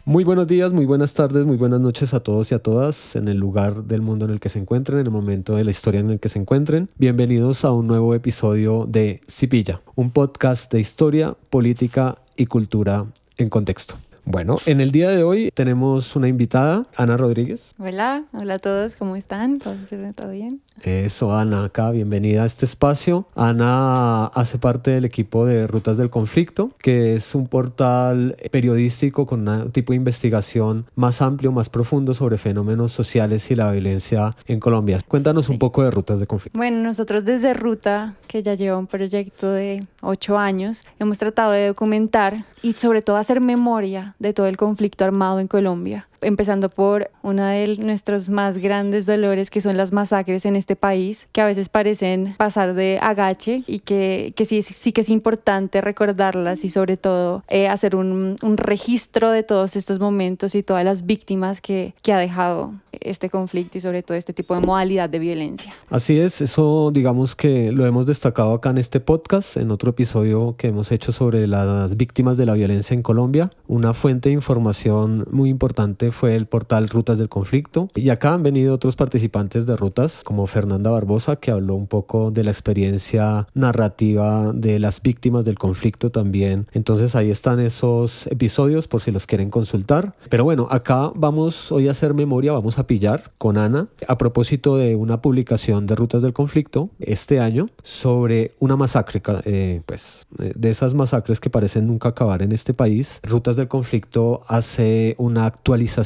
Muy buenos días, muy buenas tardes, muy buenas noches a todos y a todas en el lugar del mundo en el que se encuentren, en el momento de la historia en el que se encuentren. Bienvenidos a un nuevo episodio de Cipilla, un podcast de historia, política y cultura en contexto. Bueno, en el día de hoy tenemos una invitada, Ana Rodríguez. Hola a todos, ¿cómo están? ¿Todo bien? Eso, Ana, acá, bienvenida a este espacio. Ana hace parte del equipo de Rutas del Conflicto, que es un portal periodístico con un tipo de investigación más amplio, más profundo sobre fenómenos sociales y la violencia en Colombia. Cuéntanos un poco de Rutas del Conflicto. Bueno, nosotros desde Ruta, que ya lleva un proyecto de 8 años, hemos tratado de documentar y sobre todo hacer memoria de todo el conflicto armado en Colombia. Empezando por uno de nuestros más grandes dolores, que son las masacres en este país, que a veces parecen pasar de agache y que sí que es importante recordarlas y sobre todo hacer un registro de todos estos momentos y todas las víctimas que ha dejado este conflicto y sobre todo este tipo de modalidad de violencia. Así es, eso digamos que lo hemos destacado acá en este podcast, en otro episodio que hemos hecho sobre las víctimas de la violencia en Colombia. Una fuente de información muy importante fue el portal Rutas del Conflicto, y acá han venido otros participantes de Rutas como Fernanda Barbosa, que habló un poco de la experiencia narrativa de las víctimas del conflicto también. Entonces ahí están esos episodios por si los quieren consultar. Pero bueno, acá vamos hoy a hacer memoria, vamos a pillar con Ana a propósito de una publicación de Rutas del Conflicto este año sobre una masacre, de esas masacres que parecen nunca acabar en este país. Rutas del Conflicto hace una actualización.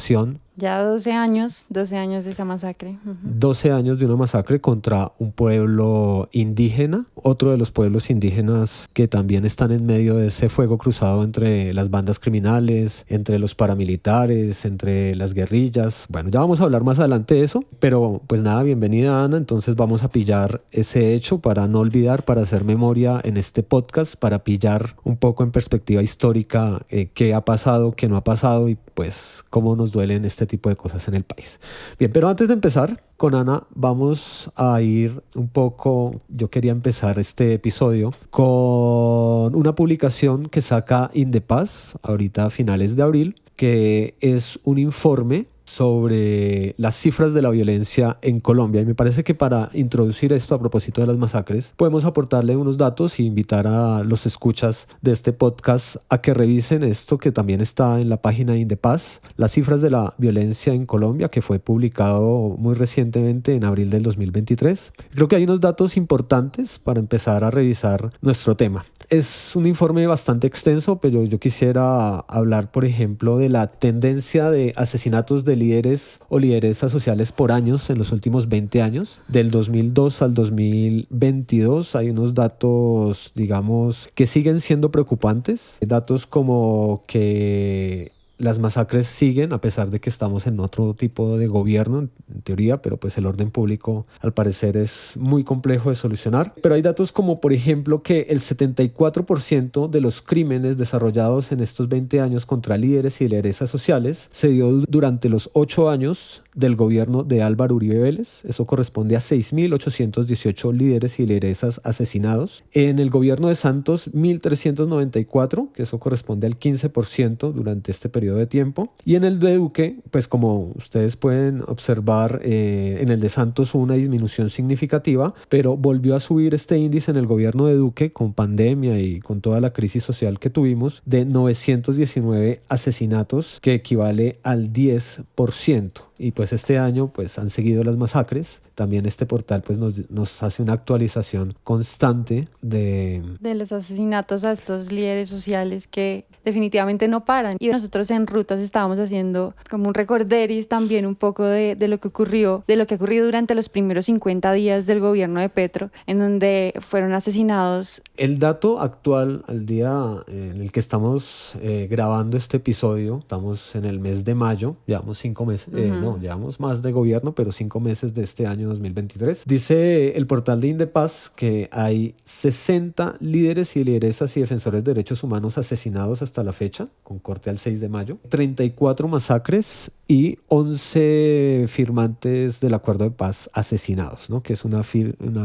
Ya 12 años de esa masacre. 12 años de una masacre contra un pueblo indígena, otro de los pueblos indígenas que también están en medio de ese fuego cruzado entre las bandas criminales, entre los paramilitares, entre las guerrillas. Bueno, ya vamos a hablar más adelante de eso, pero pues nada, bienvenida Ana. Entonces vamos a pillar ese hecho para no olvidar, para hacer memoria en este podcast, para pillar un poco en perspectiva histórica qué ha pasado, qué no ha pasado y pues cómo nos duelen este tipo de cosas en el país. Bien, pero antes de empezar con Ana, vamos a ir un poco, yo quería empezar este episodio con una publicación que saca Indepaz ahorita a finales de abril, que es un informe sobre las cifras de la violencia en Colombia, y me parece que para introducir esto a propósito de las masacres podemos aportarle unos datos y invitar a los escuchas de este podcast a que revisen esto que también está en la página de Indepaz, las cifras de la violencia en Colombia, que fue publicado muy recientemente en abril del 2023. Creo que hay unos datos importantes para empezar a revisar nuestro tema. Es un informe bastante extenso, pero yo quisiera hablar, por ejemplo, de la tendencia de asesinatos de líderes o lideresas sociales por años en los últimos 20 años. Del 2002 al 2022 hay unos datos, digamos, que siguen siendo preocupantes. Datos como que las masacres siguen a pesar de que estamos en otro tipo de gobierno, en teoría, pero pues el orden público al parecer es muy complejo de solucionar. Pero hay datos como, por ejemplo, que el 74% de los crímenes desarrollados en estos 20 años contra líderes y lideresas sociales se dio durante los 8 años del gobierno de Álvaro Uribe Vélez. Eso corresponde a 6.818 líderes y lideresas asesinados. En el gobierno de Santos, 1.394, que eso corresponde al 15% durante este periodo de tiempo. Y en el de Duque, pues como ustedes pueden observar, en el de Santos hubo una disminución significativa, pero volvió a subir este índice en el gobierno de Duque con pandemia y con toda la crisis social que tuvimos, de 919 asesinatos, que equivale al 10%. Y pues este año pues han seguido las masacres. También este portal pues nos hace una actualización constante de los asesinatos a estos líderes sociales que definitivamente no paran. Y nosotros en Rutas estábamos haciendo como un recorderis también un poco de lo que ocurrió durante los primeros 50 días del gobierno de Petro, en donde fueron asesinados. El dato actual, al día en el que estamos grabando este episodio, estamos en el mes de mayo, llevamos 5 meses, llevamos más de gobierno, pero 5 meses de este año 2023. Dice el portal de Indepaz que hay 60 líderes y lideresas y defensores de derechos humanos asesinados hasta hasta la fecha, con corte al 6 de mayo, 34 masacres y 11 firmantes del acuerdo de paz asesinados, ¿no? Que es una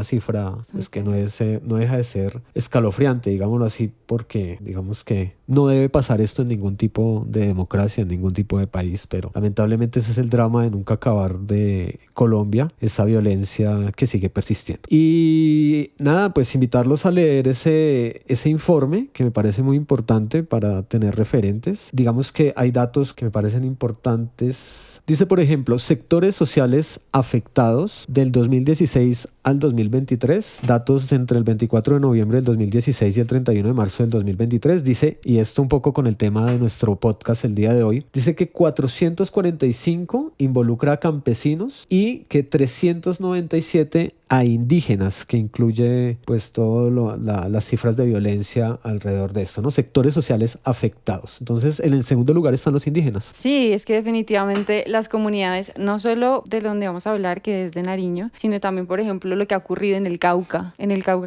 cifra pues, que no deja de ser escalofriante, digámoslo así, porque digamos que no debe pasar esto en ningún tipo de democracia, en ningún tipo de país, pero lamentablemente ese es el drama de nunca acabar de Colombia, esa violencia que sigue persistiendo. Y nada, pues invitarlos a leer ese informe, que me parece muy importante para tener referentes. Digamos que hay datos que me parecen importantes. Dice, por ejemplo, sectores sociales afectados del 2016 al 2023, datos entre el 24 de noviembre del 2016 y el 31 de marzo del 2023, dice, y esto un poco con el tema de nuestro podcast el día de hoy, dice que 445 involucra a campesinos y que 397 a indígenas, que incluye pues todas las cifras de violencia alrededor de esto, ¿no? Sectores sociales afectados. Entonces, en el segundo lugar están los indígenas. Sí, es que definitivamente las comunidades, no solo de donde vamos a hablar, que es de Nariño, sino también, por ejemplo, lo que ha ocurrido en el Cauca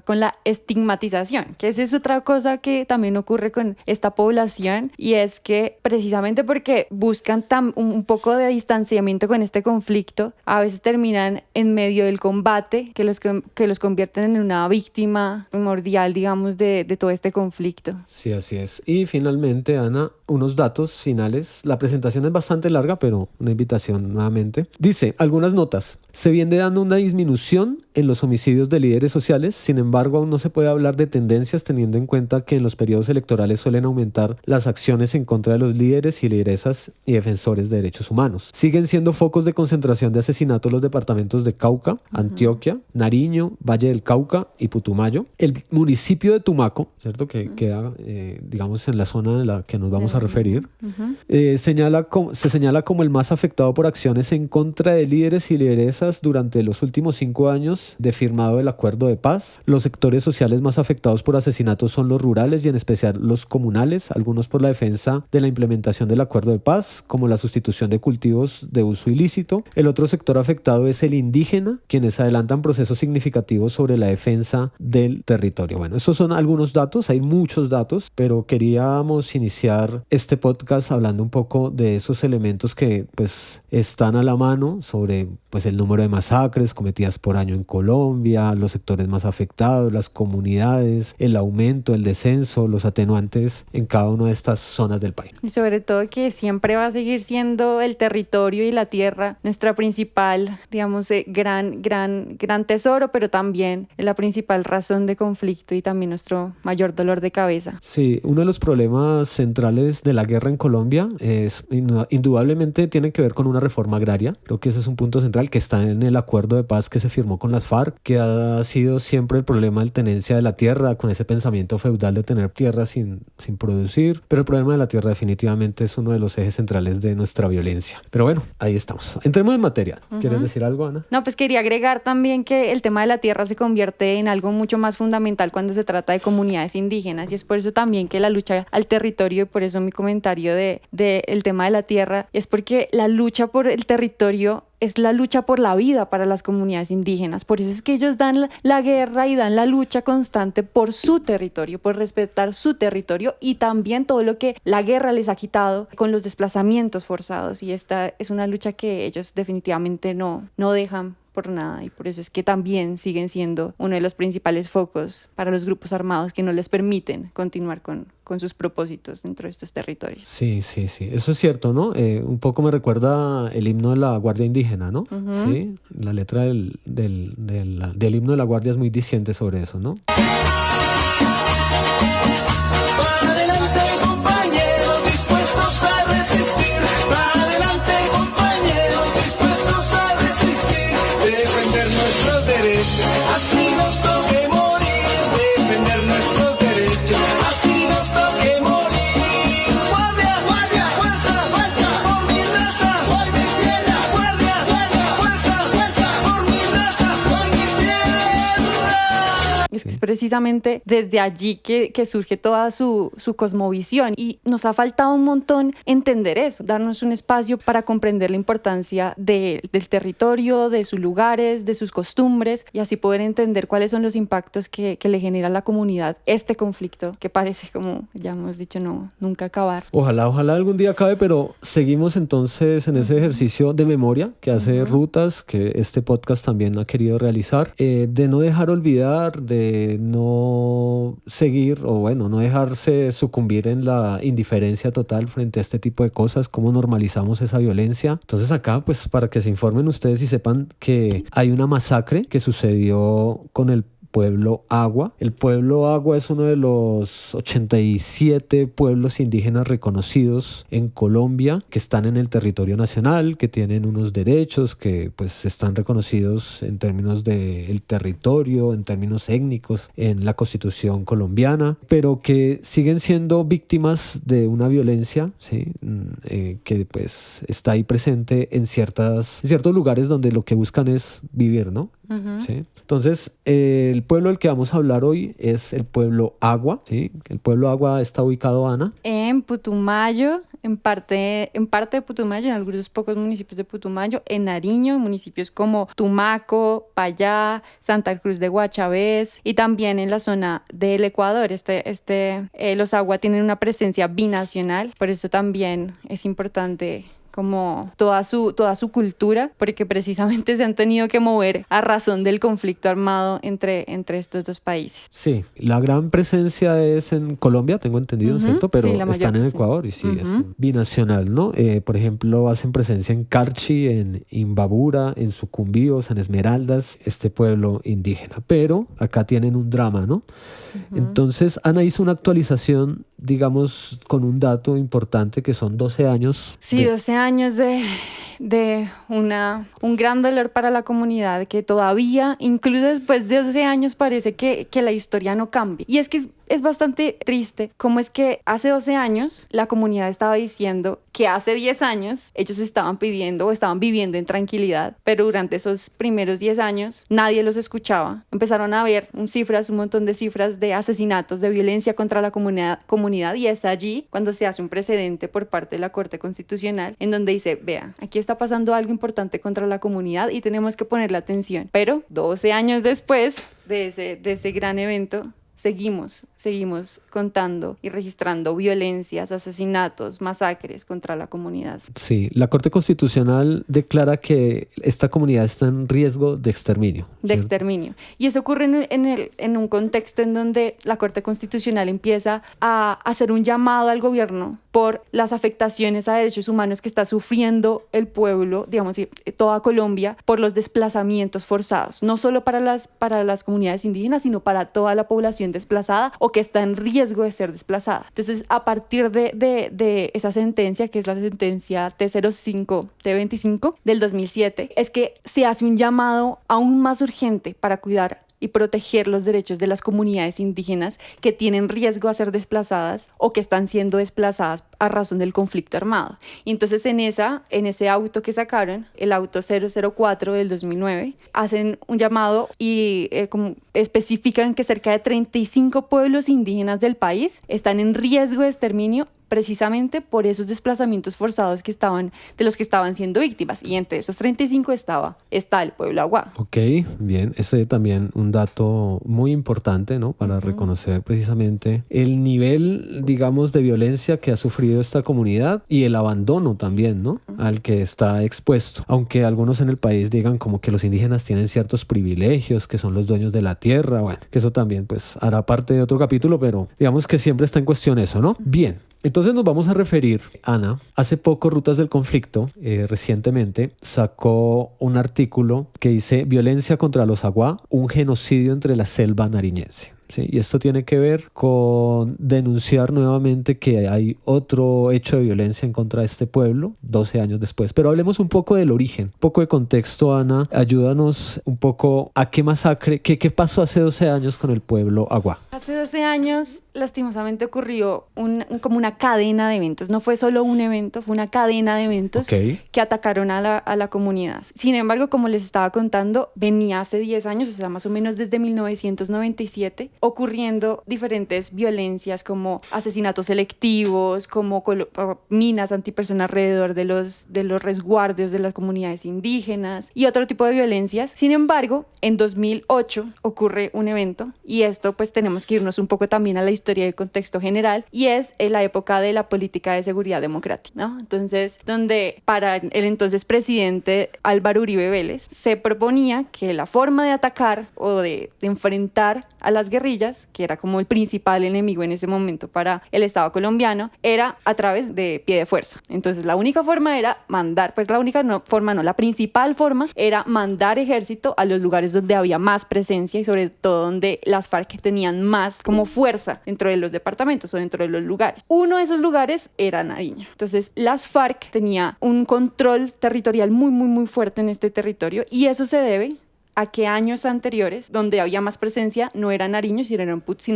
con la estigmatización, que esa es otra cosa que también ocurre con esta población, y es que precisamente porque buscan un poco de distanciamiento con este conflicto, a veces terminan en medio del combate, que los convierten en una víctima primordial, digamos, de todo este conflicto. Sí, así es. Y finalmente, Ana, unos datos finales. La presentación es bastante larga, pero una invitación nuevamente. Dice, algunas notas. Se viene dando una disminución en los homicidios de líderes sociales, sin embargo, aún no se puede hablar de tendencias teniendo en cuenta que en los periodos electorales suelen aumentar las acciones en contra de los líderes y lideresas y defensores de derechos humanos. Siguen siendo focos de concentración de asesinatos los departamentos de Cauca, Antioquia, Nariño, Valle del Cauca y Putumayo. El municipio de Tumaco, ¿cierto? Que queda, digamos, en la zona en la que nos vamos a referir, se señala como el más afectado por acciones en contra de líderes y lideresas durante los últimos 5 años de firmado el acuerdo de paz. Los sectores sociales más afectados por asesinatos son los rurales y en especial los comunales, algunos por la defensa de la implementación del acuerdo de paz, como la sustitución de cultivos de uso ilícito. El otro sector afectado es el indígena, quienes adelantan procesos significativos sobre la defensa del territorio. Bueno, esos son algunos datos, hay muchos datos, pero queríamos iniciar este podcast hablando un poco de esos elementos que pues están a la mano sobre pues el número de masacres cometidas por año en Colombia, los sectores más afectados, las comunidades, el aumento, el descenso, los atenuantes en cada una de estas zonas del país. Y sobre todo que siempre va a seguir siendo el territorio y la tierra nuestra principal, digamos, gran tesoro, pero también la principal razón de conflicto y también nuestro mayor dolor de cabeza. Sí, uno de los problemas centrales de la guerra en Colombia es indudablemente tiene que ver con una reforma agraria. Creo que ese es un punto central que está en el acuerdo de paz que se firmó con las FARC, que ha sido siempre el problema de tenencia de la tierra, con ese pensamiento feudal de tener tierra sin producir, pero el problema de la tierra definitivamente es uno de los ejes centrales de nuestra violencia. Pero bueno, ahí estamos. Entremos en materia. ¿Quieres decir algo, Ana? No, pues quería agregar también que el tema de la tierra se convierte en algo mucho más fundamental cuando se trata de comunidades indígenas, y es por eso también que la lucha al territorio, y por eso mi comentario de el tema de la tierra, es porque la lucha por el territorio es la lucha por la vida para las comunidades indígenas. Por eso es que ellos dan la guerra y dan la lucha constante por su territorio, por respetar su territorio y también todo lo que la guerra les ha quitado con los desplazamientos forzados. Y esta es una lucha que ellos definitivamente no dejan por nada, y por eso es que también siguen siendo uno de los principales focos para los grupos armados que no les permiten continuar con sus propósitos dentro de estos territorios. Sí, eso es cierto, ¿no? Un poco me recuerda el himno de la Guardia Indígena, ¿no? Sí, la letra del himno de la Guardia es muy diciente sobre eso, ¿no? precisamente desde allí que surge toda su cosmovisión. Y nos ha faltado un montón entender eso, darnos un espacio para comprender la importancia del territorio, de sus lugares, de sus costumbres, y así poder entender cuáles son los impactos que le genera a la comunidad este conflicto, que parece, como ya hemos dicho, nunca acabar. Ojalá algún día acabe, pero seguimos entonces en ese ejercicio de memoria que hace Rutas, que este podcast también ha querido realizar, de no dejar olvidar, de no seguir o bueno, no dejarse sucumbir en la indiferencia total frente a este tipo de cosas, cómo normalizamos esa violencia. Entonces acá, pues para que se informen ustedes y sepan que hay una masacre que sucedió con el pueblo Agua. El pueblo Agua es uno de los 87 pueblos indígenas reconocidos en Colombia, que están en el territorio nacional, que tienen unos derechos que pues están reconocidos en términos del territorio, en términos étnicos, en la Constitución colombiana, pero que siguen siendo víctimas de una violencia, ¿sí? Que pues está ahí presente en ciertos lugares donde lo que buscan es vivir, ¿no? ¿Sí? Entonces, el pueblo del que vamos a hablar hoy es el pueblo Agua, ¿sí? El pueblo Agua está ubicado, Ana, en Putumayo, en parte de Putumayo, en algunos pocos municipios de Putumayo, en Nariño, en municipios como Tumaco, Payá, Santa Cruz de Guachavés, y también en la zona del Ecuador. Los Agua tienen una presencia binacional, por eso también es importante como toda su cultura, porque precisamente se han tenido que mover a razón del conflicto armado entre estos dos países. Sí, la gran presencia es en Colombia, tengo entendido, ¿cierto? Pero sí, están en Ecuador y sí, es binacional, ¿no? Por ejemplo, hacen presencia en Carchi, en Imbabura, en Sucumbío, San Esmeraldas, este pueblo indígena. Pero acá tienen un drama, ¿no? Entonces, Ana hizo una actualización, digamos, con un dato importante que son 12 años. Sí, 12 años de un gran dolor para la comunidad, que todavía, incluso después de 12 años, parece que la historia no cambia. Y es que es bastante triste cómo es que hace 12 años la comunidad estaba diciendo que hace 10 años ellos estaban pidiendo o estaban viviendo en tranquilidad, pero durante esos primeros 10 años nadie los escuchaba. Empezaron a ver un montón de cifras de asesinatos, de violencia contra la comunidad, y es allí cuando se hace un precedente por parte de la Corte Constitucional en donde dice, vea, aquí está pasando algo importante contra la comunidad y tenemos que ponerle atención. Pero 12 años después de ese gran evento, seguimos contando y registrando violencias, asesinatos, masacres contra la comunidad. Sí, la Corte Constitucional declara que esta comunidad está en riesgo de exterminio. De exterminio. Y eso ocurre en un contexto en donde la Corte Constitucional empieza a hacer un llamado al gobierno por las afectaciones a derechos humanos que está sufriendo el pueblo, digamos, toda Colombia, por los desplazamientos forzados, no solo para las comunidades indígenas, sino para toda la población desplazada o que está en riesgo de ser desplazada. Entonces, a partir de esa sentencia, que es la sentencia T05-T25 del 2007, es que se hace un llamado aún más urgente para cuidar y proteger los derechos de las comunidades indígenas que tienen riesgo a ser desplazadas o que están siendo desplazadas a razón del conflicto armado. Y entonces en ese auto que sacaron, el auto 004 del 2009, hacen un llamado y como especifican que cerca de 35 pueblos indígenas del país están en riesgo de exterminio precisamente por esos desplazamientos forzados de los que estaban siendo víctimas. Y entre esos 35 está el pueblo Agua. Ok, bien. Ese también un dato muy importante, ¿no? Para reconocer precisamente el nivel, digamos, de violencia que ha sufrido esta comunidad y el abandono también, ¿no? Al que está expuesto. Aunque algunos en el país digan como que los indígenas tienen ciertos privilegios, que son los dueños de la tierra, bueno, que eso también pues hará parte de otro capítulo, pero digamos que siempre está en cuestión eso, ¿no? Bien. Entonces nos vamos a referir, Ana, hace poco Rutas del Conflicto, recientemente, sacó un artículo que dice Violencia contra los Agua, un genocidio entre la selva nariñense. Sí, y esto tiene que ver con denunciar nuevamente que hay otro hecho de violencia en contra de este pueblo 12 años después. Pero hablemos un poco del origen, un poco de contexto, Ana. Ayúdanos un poco a qué masacre, qué pasó hace 12 años con el pueblo Agua. Hace 12 años, lastimosamente, ocurrió como una cadena de eventos. No fue solo un evento, fue una cadena de eventos que atacaron a la comunidad. Sin embargo, como les estaba contando, venía hace 10 años, o sea, más o menos desde 1997, ocurriendo diferentes violencias como asesinatos selectivos, como minas antipersona alrededor de los resguardos de las comunidades indígenas y otro tipo de violencias. Sin embargo, en 2008 ocurre un evento, y esto pues tenemos que irnos un poco también a la historia y el contexto general, y es en la época de la política de seguridad democrática, ¿no? Entonces, donde para el entonces presidente Álvaro Uribe Vélez se proponía que la forma de atacar o de enfrentar a las guerrillas, que era como el principal enemigo en ese momento para el Estado colombiano, era a través de pie de fuerza. Entonces, la única forma era mandar, pues la principal forma era mandar ejército a los lugares donde había más presencia y sobre todo donde las FARC tenían más como fuerza dentro de los departamentos o dentro de los lugares. Uno de esos lugares era Nariño. Entonces, las FARC tenía un control territorial muy, muy, muy fuerte en este territorio, y eso se debe a que años anteriores, donde había más presencia, no era Nariño, sino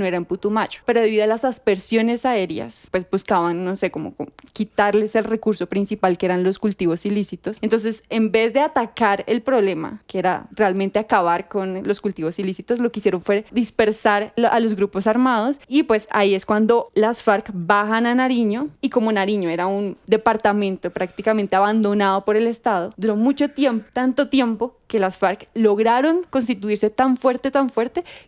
era en Putumayo. Pero debido a las aspersiones aéreas, pues buscaban, no sé, como quitarles el recurso principal, que eran los cultivos ilícitos. Entonces, en vez de atacar el problema, que era realmente acabar con los cultivos ilícitos, lo que hicieron fue dispersar a los grupos armados, y pues ahí es cuando las FARC bajan a Nariño, y como Nariño era un departamento prácticamente abandonado por el Estado, duró mucho tiempo, tanto tiempo, que las FARC lograron constituirse tan fuerte,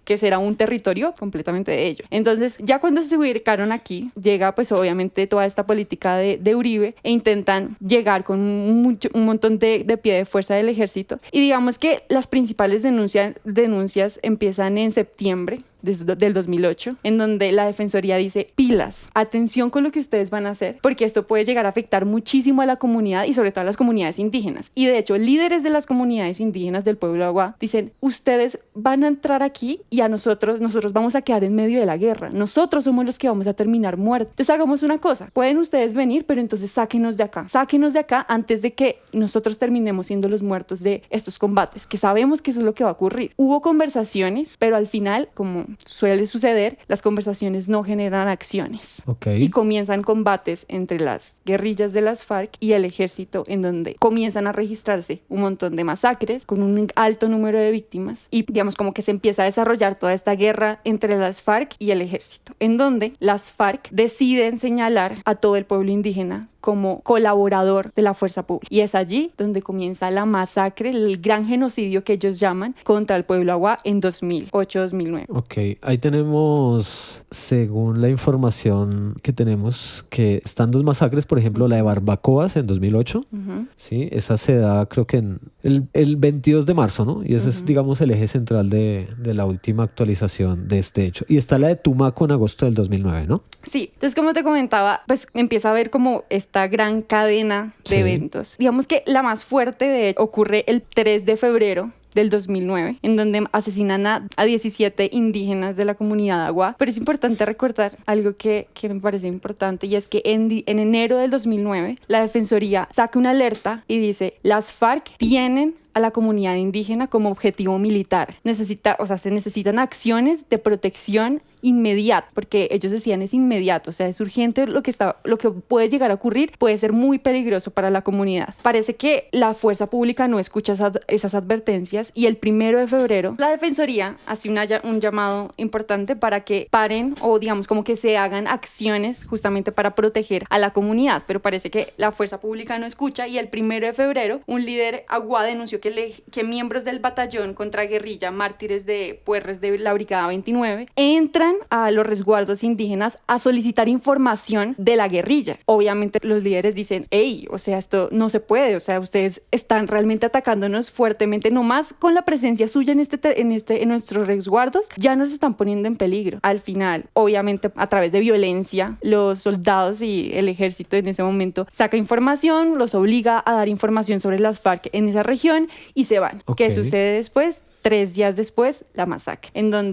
que ese era un territorio completamente de ellos. Entonces, ya cuando se ubicaron aquí, llega pues obviamente toda esta política de Uribe, e intentan llegar con un montón de pie de fuerza del ejército. Y digamos que las principales denuncias empiezan en septiembre del 2008, en donde la Defensoría dice: pilas, atención con lo que ustedes van a hacer, porque esto puede llegar a afectar muchísimo a la comunidad y sobre todo a las comunidades indígenas. Y de hecho, líderes de las comunidades indígenas del pueblo Agua dicen: ustedes van a entrar aquí y a nosotros vamos a quedar en medio de la guerra, nosotros somos los que vamos a terminar muertos. Entonces hagamos una cosa, pueden ustedes venir, pero entonces sáquenos de acá antes de que nosotros terminemos siendo los muertos de estos combates, que sabemos que eso es lo que va a ocurrir. Hubo conversaciones, pero al final, como suele suceder, las conversaciones no generan acciones. Y comienzan combates entre las guerrillas de las FARC y el ejército, en donde comienzan a registrarse un montón de masacres con un alto número de víctimas, y digamos como que se empieza a desarrollar toda esta guerra entre las FARC y el ejército, en donde las FARC deciden señalar a todo el pueblo indígena como colaborador de la fuerza pública. Y es allí donde comienza la masacre, el gran genocidio que ellos llaman, contra el pueblo Agua en 2008-2009. Ahí tenemos, según la información que tenemos, que están dos masacres, por ejemplo, la de Barbacoas en 2008. Sí, esa se da creo que en el 22 de marzo, ¿no? Y ese es, digamos, el eje central de la última actualización de este hecho. Y está la de Tumaco en agosto del 2009, ¿no? Sí, entonces como te comentaba, pues empieza a ver como esta gran cadena de eventos. Digamos que la más fuerte ocurre el 3 de febrero del 2009, en donde asesinan a 17 indígenas de la comunidad Agua. Pero es importante recordar algo que me parece importante, y es que en enero del 2009 la Defensoría saca una alerta y dice: las FARC tienen a la comunidad indígena como objetivo militar. Se necesitan acciones de protección inmediata, porque ellos decían es inmediato, o sea, es urgente lo que puede llegar a ocurrir, puede ser muy peligroso para la comunidad. Parece que la fuerza pública no escucha esas advertencias, y el 1 de febrero la Defensoría hace un llamado importante para que paren, o digamos como que se hagan acciones justamente para proteger a la comunidad, pero parece que la fuerza pública no escucha, y el 1 de febrero un líder Agua denunció que miembros del batallón contraguerrilla Mártires de Puerres de la Brigada 29 entran a los resguardos indígenas a solicitar información de la guerrilla. Obviamente los líderes dicen: hey, o sea, esto no se puede, o sea, ustedes están realmente atacándonos fuertemente, nomás con la presencia suya en nuestros resguardos ya nos están poniendo en peligro. Al final, obviamente, a través de violencia, los soldados y el ejército en ese momento saca información, los obliga a dar información sobre las FARC en esa región, y se van. ¿Qué sucede después? 3 días después, la masacre.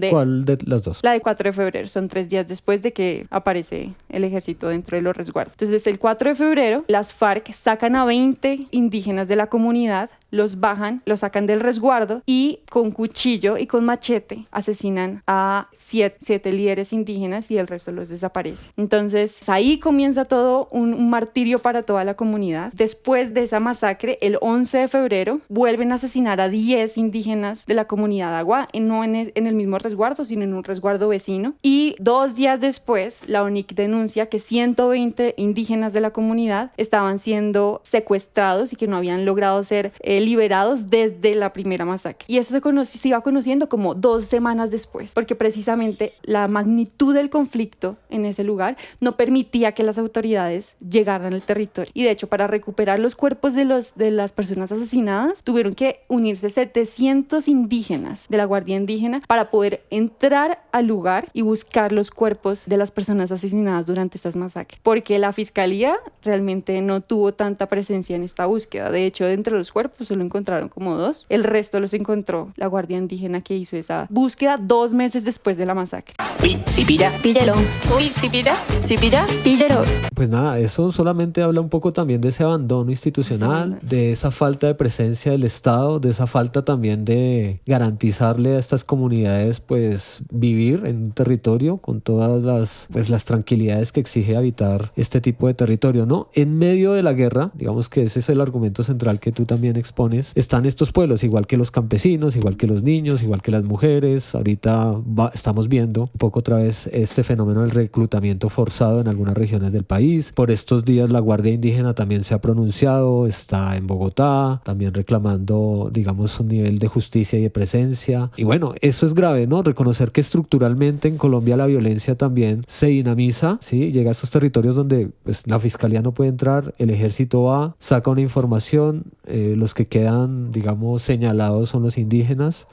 ¿Cuál de las dos? La de 4 de febrero. Son 3 días después de que aparece el ejército dentro de los resguardos. Entonces, el 4 de febrero, las FARC sacan a 20 indígenas de la comunidad, los bajan, los sacan del resguardo y con cuchillo y con machete asesinan a siete líderes indígenas y el resto los desaparece. Entonces ahí comienza todo un martirio para toda la comunidad. Después de esa masacre, el 11 de febrero, vuelven a asesinar a 10 indígenas de la comunidad Agua, no en el mismo resguardo, sino en un resguardo vecino. Y 2 días después, la ONIC denuncia que 120 indígenas de la comunidad estaban siendo secuestrados y que no habían logrado ser liberados desde la primera masacre. Y eso se iba conociendo como 2 semanas después, porque precisamente la magnitud del conflicto en ese lugar no permitía que las autoridades llegaran al territorio. Y de hecho, para recuperar los cuerpos de las personas asesinadas, tuvieron que unirse 700 indígenas de la Guardia Indígena para poder entrar al lugar y buscar los cuerpos de las personas asesinadas durante estas masacres, porque la fiscalía realmente no tuvo tanta presencia en esta búsqueda. De hecho, de entre los cuerpos solo encontraron como 2, el resto los encontró la Guardia Indígena, que hizo esa búsqueda 2 meses después de la masacre. Uy, si pilla, píllelo. Uy, si pilla, píllelo. Pues nada, eso solamente habla un poco también de ese abandono institucional, de esa falta de presencia del Estado, de esa falta también de garantizarle a estas comunidades pues vivir en un territorio con todas las tranquilidades que exige habitar este tipo de territorio, ¿no? En medio de la guerra, digamos que ese es el argumento central que tú también expones, están estos pueblos, igual que los campesinos, igual que los niños, igual que las mujeres. Ahorita estamos viendo un poco otra vez este fenómeno del reclutamiento forzado en algunas regiones del país. Por estos días la Guardia Indígena también se ha pronunciado, está en Bogotá, también reclamando, digamos, un nivel de justicia y de presencia. Y bueno, eso es grave, ¿no? Reconocer que estructuralmente en Colombia la violencia también se dinamiza, ¿sí? Llega a estos territorios donde pues, la fiscalía no puede entrar, el ejército va, saca una información, los que quedan, digamos, señalados son los indígenas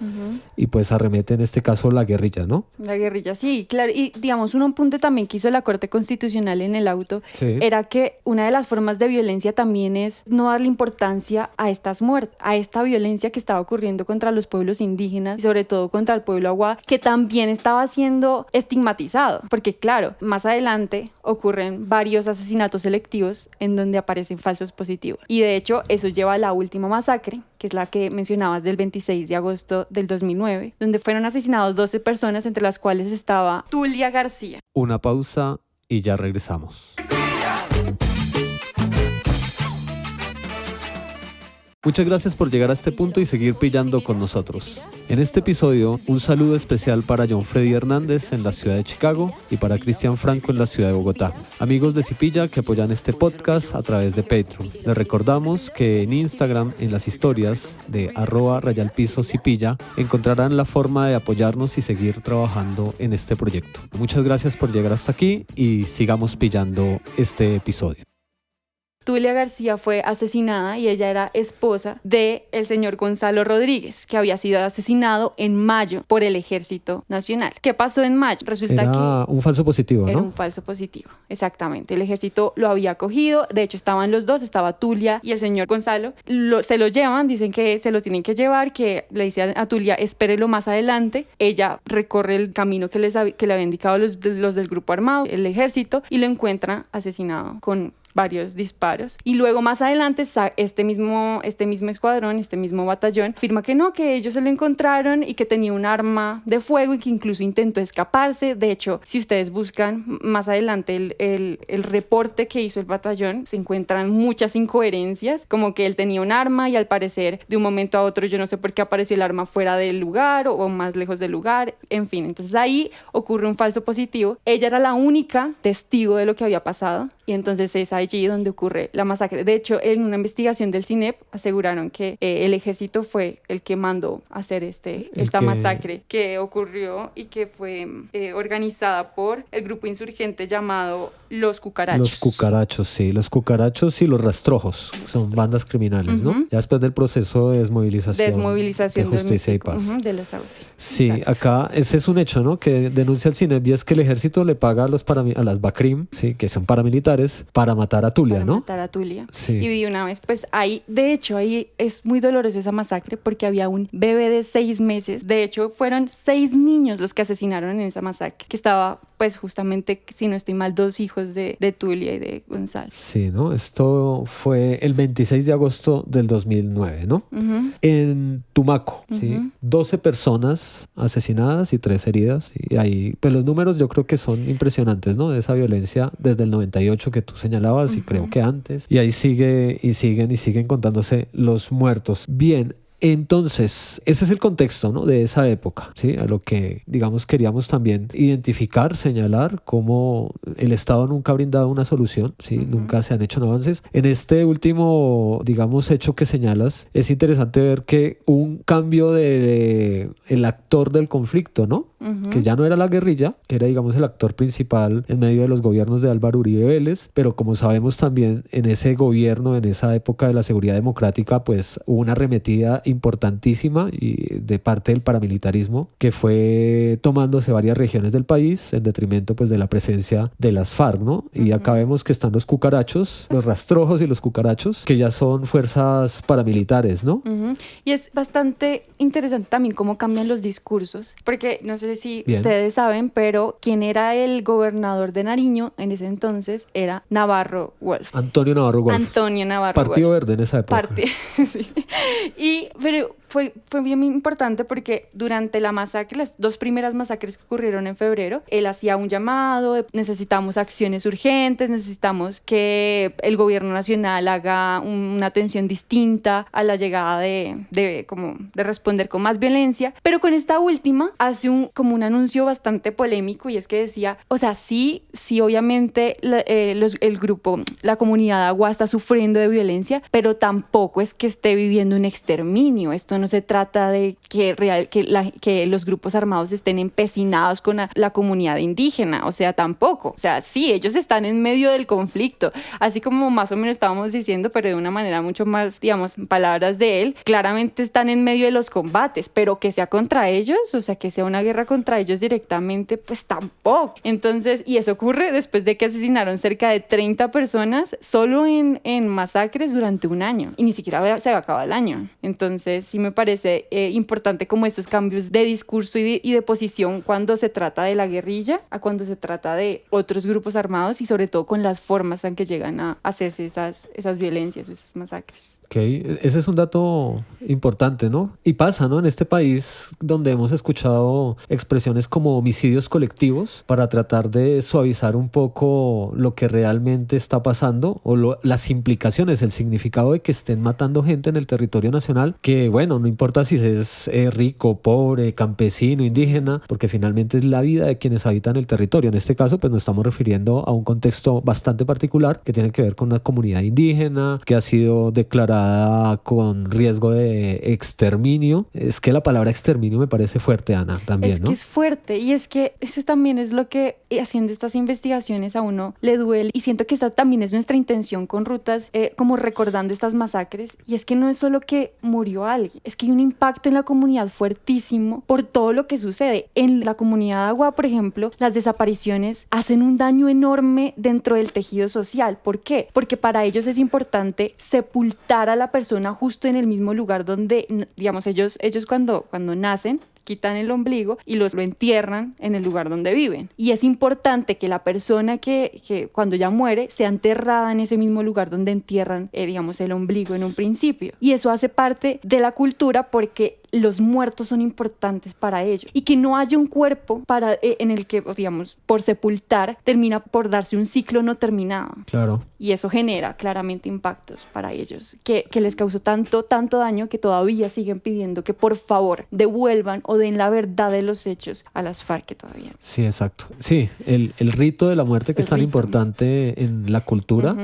y pues arremete en este caso la guerrilla, ¿no? La guerrilla, sí, claro. Y digamos, un apunte también que hizo la Corte Constitucional en el auto era que una de las formas de violencia también es no darle importancia a estas muertes, a esta violencia que estaba ocurriendo contra los pueblos indígenas y sobre todo contra el pueblo Agua, que también estaba siendo estigmatizado, porque claro, más adelante ocurren varios asesinatos selectivos en donde aparecen falsos positivos. Y de hecho, eso lleva a la última masacre, que es la que mencionabas del 26 de agosto del 2009, donde fueron asesinados 12 personas, entre las cuales estaba Tulia García. Una pausa y ya regresamos. Muchas gracias por llegar a este punto y seguir pillando con nosotros. En este episodio, un saludo especial para John Freddy Hernández en la ciudad de Chicago y para Cristian Franco en la ciudad de Bogotá. Amigos de Cipilla que apoyan este podcast a través de Patreon. Les recordamos que en Instagram, en las historias de @rayalpiso_cipilla, encontrarán la forma de apoyarnos y seguir trabajando en este proyecto. Muchas gracias por llegar hasta aquí y sigamos pillando este episodio. Tulia García fue asesinada y ella era esposa del señor Gonzalo Rodríguez, que había sido asesinado en mayo por el Ejército Nacional. ¿Qué pasó en mayo? Resulta era un falso positivo, ¿no? Era un falso positivo, exactamente. El ejército lo había cogido, de hecho estaban los dos, estaba Tulia y el señor Gonzalo. Se lo llevan, dicen que se lo tienen que llevar, que le dicen a Tulia, espérelo más adelante. Ella recorre el camino que le habían indicado los del grupo armado, el ejército, y lo encuentra asesinado con varios disparos. Y luego más adelante este mismo escuadrón, este mismo batallón, afirma que no, que ellos se lo encontraron y que tenía un arma de fuego y que incluso intentó escaparse. De hecho, si ustedes buscan más adelante el reporte que hizo el batallón, se encuentran muchas incoherencias, como que él tenía un arma y al parecer de un momento a otro, yo no sé por qué apareció el arma fuera del lugar o más lejos del lugar, en fin. Entonces ahí ocurre un falso positivo. Ella era la única testigo de lo que había pasado y entonces es allí donde ocurre la masacre. De hecho, en una investigación del CINEP aseguraron que el ejército fue el que mandó hacer esta masacre que ocurrió y que fue organizada por el grupo insurgente llamado Los Cucarachos. Los Cucarachos, sí. Los Cucarachos y los Rastrojos. Son bandas criminales, ¿no? Ya después del proceso de desmovilización de Justicia y Paz. De la SAUCI. Sí, exacto. Acá ese es un hecho, ¿no? Que denuncia el CINEP y es que el ejército le paga a las BACRIM, ¿sí? Que son paramilitares, para matar a Tulia, para ¿no? Matar a Tulia. Sí. Y de una vez, pues ahí es muy dolorosa esa masacre porque había un bebé de 6 meses. De hecho, fueron 6 niños los que asesinaron en esa masacre, que estaba pues justamente, si no estoy mal, 2 hijos de Tulia y de Gonzalo. Sí, ¿no? Esto fue el 26 de agosto del 2009, ¿no? En Tumaco, ¿sí? 12 personas asesinadas y 3 heridas. Y ahí, pues los números yo creo que son impresionantes, ¿no? De esa violencia desde el 98 que tú señalabas y creo que antes. Y ahí sigue y siguen contándose los muertos. Bien. Entonces, ese es el contexto, ¿no? De esa época, ¿sí? A lo que, digamos, queríamos también identificar, señalar cómo el Estado nunca ha brindado una solución, ¿sí? Nunca se han hecho avances. En este último, digamos, hecho que señalas, es interesante ver que un cambio de el actor del conflicto, ¿no? Que ya no era la guerrilla, que era, digamos, el actor principal en medio de los gobiernos de Álvaro Uribe Vélez, pero como sabemos también, en ese gobierno, en esa época de la seguridad democrática, pues hubo una arremetida importantísima y de parte del paramilitarismo que fue tomándose varias regiones del país en detrimento pues de la presencia de las FARC, ¿no? Y acá vemos que están los cucarachos, los rastrojos y los cucarachos, que ya son fuerzas paramilitares, ¿no? Y es bastante interesante también cómo cambian los discursos, porque no sé si ustedes saben, pero quien era el gobernador de Nariño en ese entonces era Navarro Wolf. Antonio Navarro Wolf. Partido Wolf. Verde en esa época. Sí. Pero fue bien importante porque durante la masacre, las 2 primeras masacres que ocurrieron en febrero, él hacía un llamado de necesitamos acciones urgentes, necesitamos que el gobierno nacional haga una atención distinta a la llegada de responder con más violencia, pero con esta última hace como un anuncio bastante polémico y es que decía, o sea, sí, obviamente el grupo, la comunidad Agua está sufriendo de violencia, pero tampoco es que esté viviendo un exterminio. Esto no se trata de que los grupos armados estén empecinados con la comunidad indígena, o sea, tampoco. O sea, sí, ellos están en medio del conflicto, así como más o menos estábamos diciendo, pero de una manera mucho más, digamos, palabras de él, claramente están en medio de los combates, pero que sea contra ellos, o sea, que sea una guerra contra ellos directamente, pues tampoco. Entonces, y eso ocurre después de que asesinaron cerca de 30 personas solo en masacres durante un año, y ni siquiera se va a acabar el año. Entonces, sí me parece importante como esos cambios de discurso y de posición cuando se trata de la guerrilla a cuando se trata de otros grupos armados y sobre todo con las formas en que llegan a hacerse esas violencias o esas masacres. Ok, ese es un dato importante, ¿no? Y pasa, ¿no? En este país donde hemos escuchado expresiones como homicidios colectivos para tratar de suavizar un poco lo que realmente está pasando o las implicaciones, el significado de que estén matando gente en el territorio nacional, que bueno, no importa si es rico, pobre, campesino, indígena, porque finalmente es la vida de quienes habitan el territorio. En este caso, pues nos estamos refiriendo a un contexto bastante particular que tiene que ver con una comunidad indígena que ha sido declarada con riesgo de exterminio. Es que la palabra exterminio me parece fuerte, Ana, también, ¿no? Es que es fuerte y es que eso también es lo que haciendo estas investigaciones a uno le duele y siento que esta también es nuestra intención con Rutas, como recordando estas masacres, y es que no es solo que murió alguien, es que hay un impacto en la comunidad fuertísimo por todo lo que sucede. En la comunidad Agua, por ejemplo, las desapariciones hacen un daño enorme dentro del tejido social. ¿Por qué? Porque para ellos es importante sepultar a la persona justo en el mismo lugar donde, digamos, ellos cuando nacen, quitan el ombligo y lo entierran en el lugar donde viven. Y es importante que la persona que cuando ya muere sea enterrada en ese mismo lugar donde entierran, digamos, el ombligo en un principio. Y eso hace parte de la cultura porque los muertos son importantes para ellos. Y que no haya un cuerpo en el que, digamos, por sepultar, termina por darse un ciclo no terminado. Claro. Y eso genera claramente impactos para ellos, que les causó tanto daño que todavía siguen pidiendo que por favor devuelvan o den la verdad de los hechos a las FARC que todavía. Sí, exacto. Sí, el rito de la muerte que es tan importante en la cultura.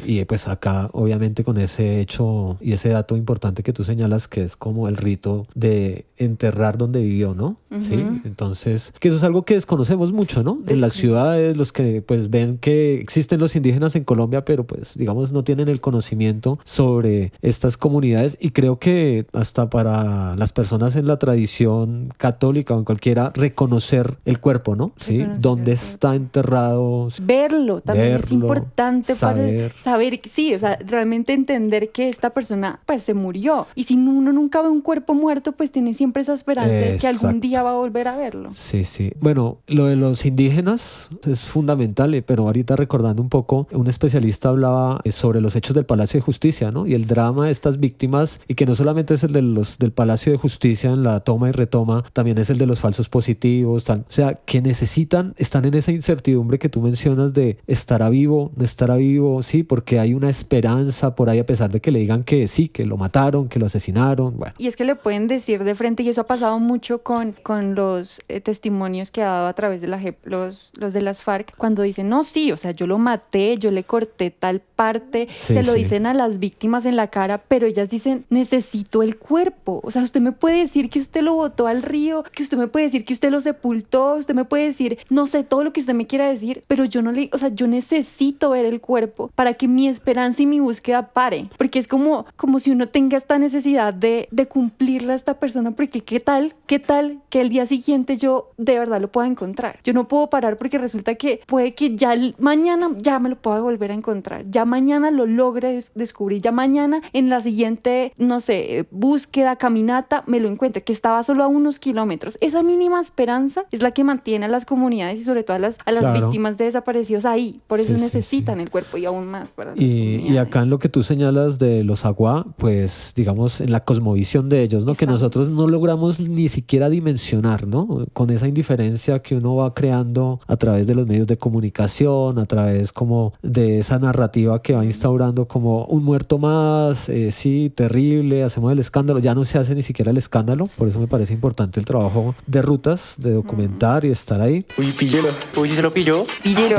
Y pues acá obviamente con ese hecho y ese dato importante que tú señalas, que es como el rito de enterrar donde vivió, ¿no? Sí, entonces que eso es algo que desconocemos mucho, ¿no? En las ciudades, los que pues ven que existen los indígenas en Colombia, pero pues digamos no tienen el conocimiento sobre estas comunidades, y creo que hasta para las personas en la tradición católica o en cualquiera, reconocer el cuerpo, ¿no? Sí, dónde está enterrado, verlo también es importante saber. saber, sí, o sea, realmente entender que esta persona pues se murió. Y si uno nunca ve un cuerpo muerto, pues tiene siempre esa esperanza de que algún día va a volver a verlo. Sí, sí. Bueno, lo de los indígenas es fundamental, pero ahorita recordando un poco, un especialista hablaba sobre los hechos del Palacio de Justicia, ¿no? Y el drama de estas víctimas, y que no solamente es el del Palacio de Justicia en la toma y retoma, también es el de los falsos positivos, tal. O sea, que están en esa incertidumbre que tú mencionas de estará vivo, no estará vivo, sí, porque hay una esperanza por ahí a pesar de que le digan que sí, que lo mataron, que lo asesinaron, bueno. Y es que le pueden decir de frente, y eso ha pasado mucho con los testimonios que ha dado a través de la JEP, los de las FARC, cuando dicen, no, sí, o sea, yo lo maté, yo le corté tal parte, Sí, se lo sí. dicen a las víctimas en la cara, pero ellas dicen, necesito el cuerpo. O sea, usted me puede decir que usted lo botó al río, que usted me puede decir que usted lo sepultó, usted me puede decir, no sé, todo lo que usted me quiera decir, pero yo no le, o sea, yo necesito ver el cuerpo para que mi esperanza y mi búsqueda pare, porque es como si uno tenga esta necesidad de cumplirle a esta persona, porque qué tal que el día siguiente yo de verdad lo pueda encontrar. Yo no puedo parar porque resulta que puede que ya mañana ya me lo pueda volver a encontrar, ya mañana lo logre descubrir, ya mañana en la siguiente, no sé, búsqueda, caminata, me lo encuentre, que estaba solo a unos kilómetros. Esa mínima esperanza es la que mantiene a las comunidades y sobre todo a las Claro. víctimas de desaparecidos ahí. Por eso Sí, necesitan sí. el cuerpo y aún más para las Y comunidades. acá en lo que tú señalas de los Aguá, pues digamos en la cosmovisión de ellos, ¿no? Que Exacto. nosotros no logramos ni siquiera dimensionar, ¿no? Con esa indiferencia que uno va creando a través de los medios de comunicación, a través como de esa narrativa que va instaurando como un muerto más, sí, terrible, hacemos el escándalo, ya no se hace ni siquiera el escándalo, por eso me parece importante el trabajo de rutas, de documentar y estar ahí. Uy, píllelo. Uy, ¿se lo pilló? Píllelo.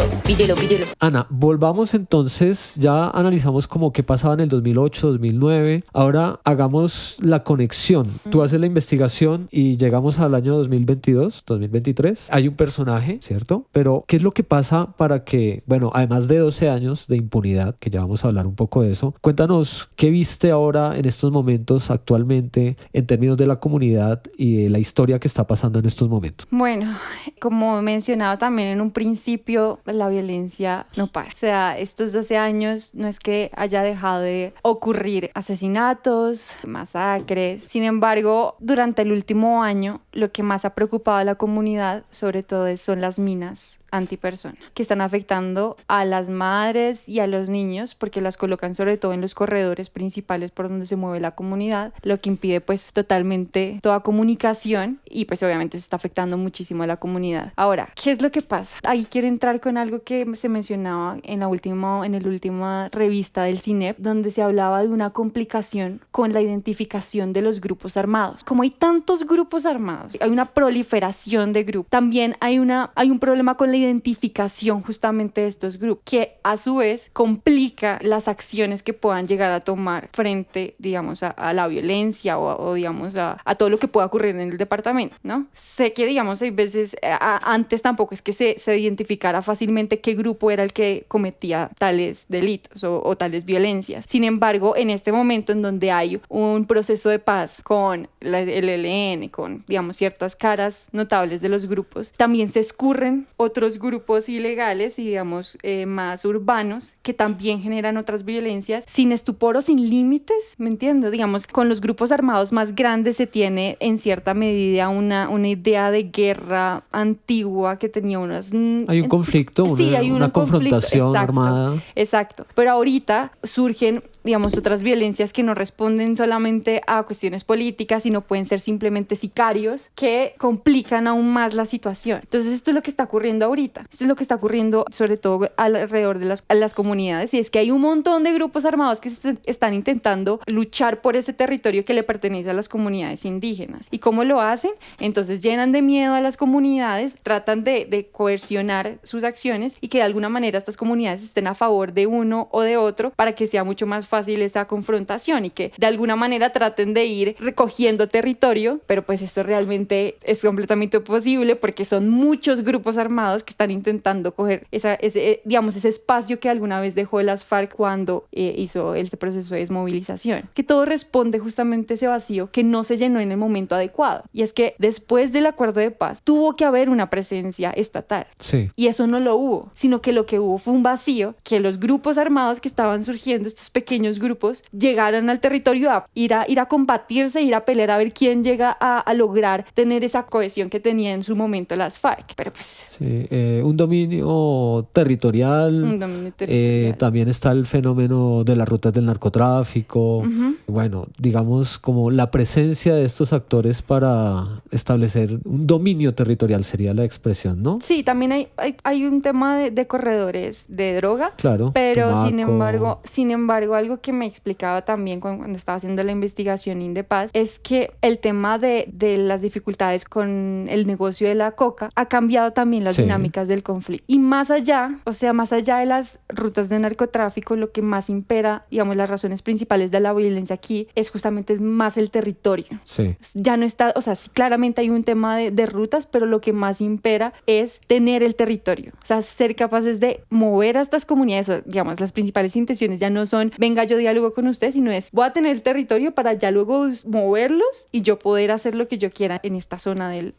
Ana, volvamos entonces, ya analizamos como qué pasaba en el 2008, 2009, ahora hagamos la conexión. Tú haces la investigación y llegamos al año 2022, 2023. Hay un personaje, ¿cierto? Pero, ¿qué es lo que pasa para que, bueno, además de 12 años de impunidad, que ya vamos a hablar un poco de eso, cuéntanos qué viste ahora en estos momentos actualmente en términos de la comunidad y de la historia que está pasando en estos momentos? Bueno, como mencionaba también en un principio, la violencia no para. O sea, estos 12 años no es que haya dejado de ocurrir asesinatos, masacres. Sin embargo, durante el último año, lo que más ha preocupado a la comunidad, sobre todo, son las minas antipersona, que están afectando a las madres y a los niños porque las colocan sobre todo en los corredores principales por donde se mueve la comunidad, lo que impide pues totalmente toda comunicación y pues obviamente se está afectando muchísimo a la comunidad. Ahora, ¿qué es lo que pasa? Ahí quiero entrar con algo que se mencionaba en la última revista del CINEP, donde se hablaba de una complicación con la identificación de los grupos armados. Como hay tantos grupos armados, hay una proliferación de grupos, también hay un problema con la identificación justamente de estos grupos, que a su vez complica las acciones que puedan llegar a tomar frente, digamos, a la violencia o digamos, a todo lo que pueda ocurrir en el departamento, ¿no? Sé que, digamos, hay veces, antes tampoco es que se identificara fácilmente qué grupo era el que cometía tales delitos o tales violencias. Sin embargo, en este momento en donde hay un proceso de paz con el ELN, con, digamos, ciertas caras notables de los grupos, también se escurren otros grupos ilegales y digamos más urbanos que también generan otras violencias sin estupor o sin límites, ¿me entiendo? Digamos, con los grupos armados más grandes se tiene en cierta medida una idea de guerra antigua que tenía unas... Hay un conflicto, sí, hay una confrontación exacto, armada. Exacto, pero ahorita surgen, digamos, otras violencias que no responden solamente a cuestiones políticas, sino pueden ser simplemente sicarios que complican aún más la situación. Entonces esto es lo que está ocurriendo ahorita. Esto es lo que está ocurriendo sobre todo alrededor de las comunidades, y es que hay un montón de grupos armados que están intentando luchar por ese territorio que le pertenece a las comunidades indígenas. ¿Y cómo lo hacen? Entonces llenan de miedo a las comunidades, tratan de coercionar sus acciones y que de alguna manera estas comunidades estén a favor de uno o de otro para que sea mucho más fácil fácil esa confrontación y que de alguna manera traten de ir recogiendo territorio, pero pues esto realmente es completamente imposible porque son muchos grupos armados que están intentando coger ese espacio que alguna vez dejó las FARC cuando hizo ese proceso de desmovilización. Que todo responde justamente a ese vacío que no se llenó en el momento adecuado. Y es que después del acuerdo de paz tuvo que haber una presencia estatal. Sí. Y eso no lo hubo, sino que lo que hubo fue un vacío, que los grupos armados que estaban surgiendo, estos pequeños grupos, llegaron al territorio a ir a combatirse, ir a pelear a ver quién llega a lograr tener esa cohesión que tenía en su momento las FARC. Pero pues... Sí, un dominio territorial. Un dominio territorial. También está el fenómeno de las rutas del narcotráfico. Bueno, digamos como la presencia de estos actores para establecer un dominio territorial sería la expresión, ¿no? Sí, también hay un tema de corredores de droga. Claro. Pero Tumaco. sin embargo, algo que me explicaba también cuando estaba haciendo la investigación in The Paz es que el tema de las dificultades con el negocio de la coca ha cambiado también las dinámicas del conflicto. Y más allá de las rutas de narcotráfico, lo que más impera, digamos, las razones principales de la violencia aquí es justamente más el territorio. Sí. Ya no está, o sea, sí, claramente hay un tema de rutas, pero lo que más impera es tener el territorio. O sea, ser capaces de mover a estas comunidades, o, digamos, las principales intenciones ya no son, venga, yo diálogo con usted, sino es, voy a tener el territorio para ya luego moverlos y yo poder hacer lo que yo quiera en esta zona del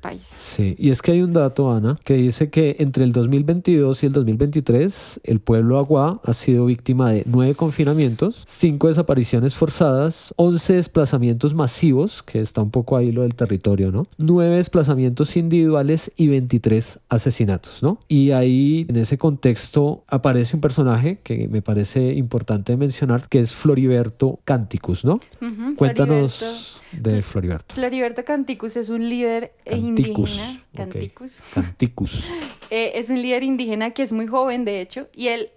país. Sí, y es que hay un dato, Ana, que dice que entre el 2022 y el 2023 el pueblo Aguá ha sido víctima de 9 confinamientos, 5 desapariciones forzadas, 11 desplazamientos masivos, que está un poco ahí lo del territorio, ¿no? 9 desplazamientos individuales y 23 asesinatos, ¿no? Y ahí en ese contexto aparece un personaje que me parece importante mencionar, que es Floriberto Canticus, ¿no? Cuéntanos de Floriberto. Floriberto Canticus es un líder indígena. Canticus. Okay. Canticus. Es un líder indígena que es muy joven, de hecho, y él,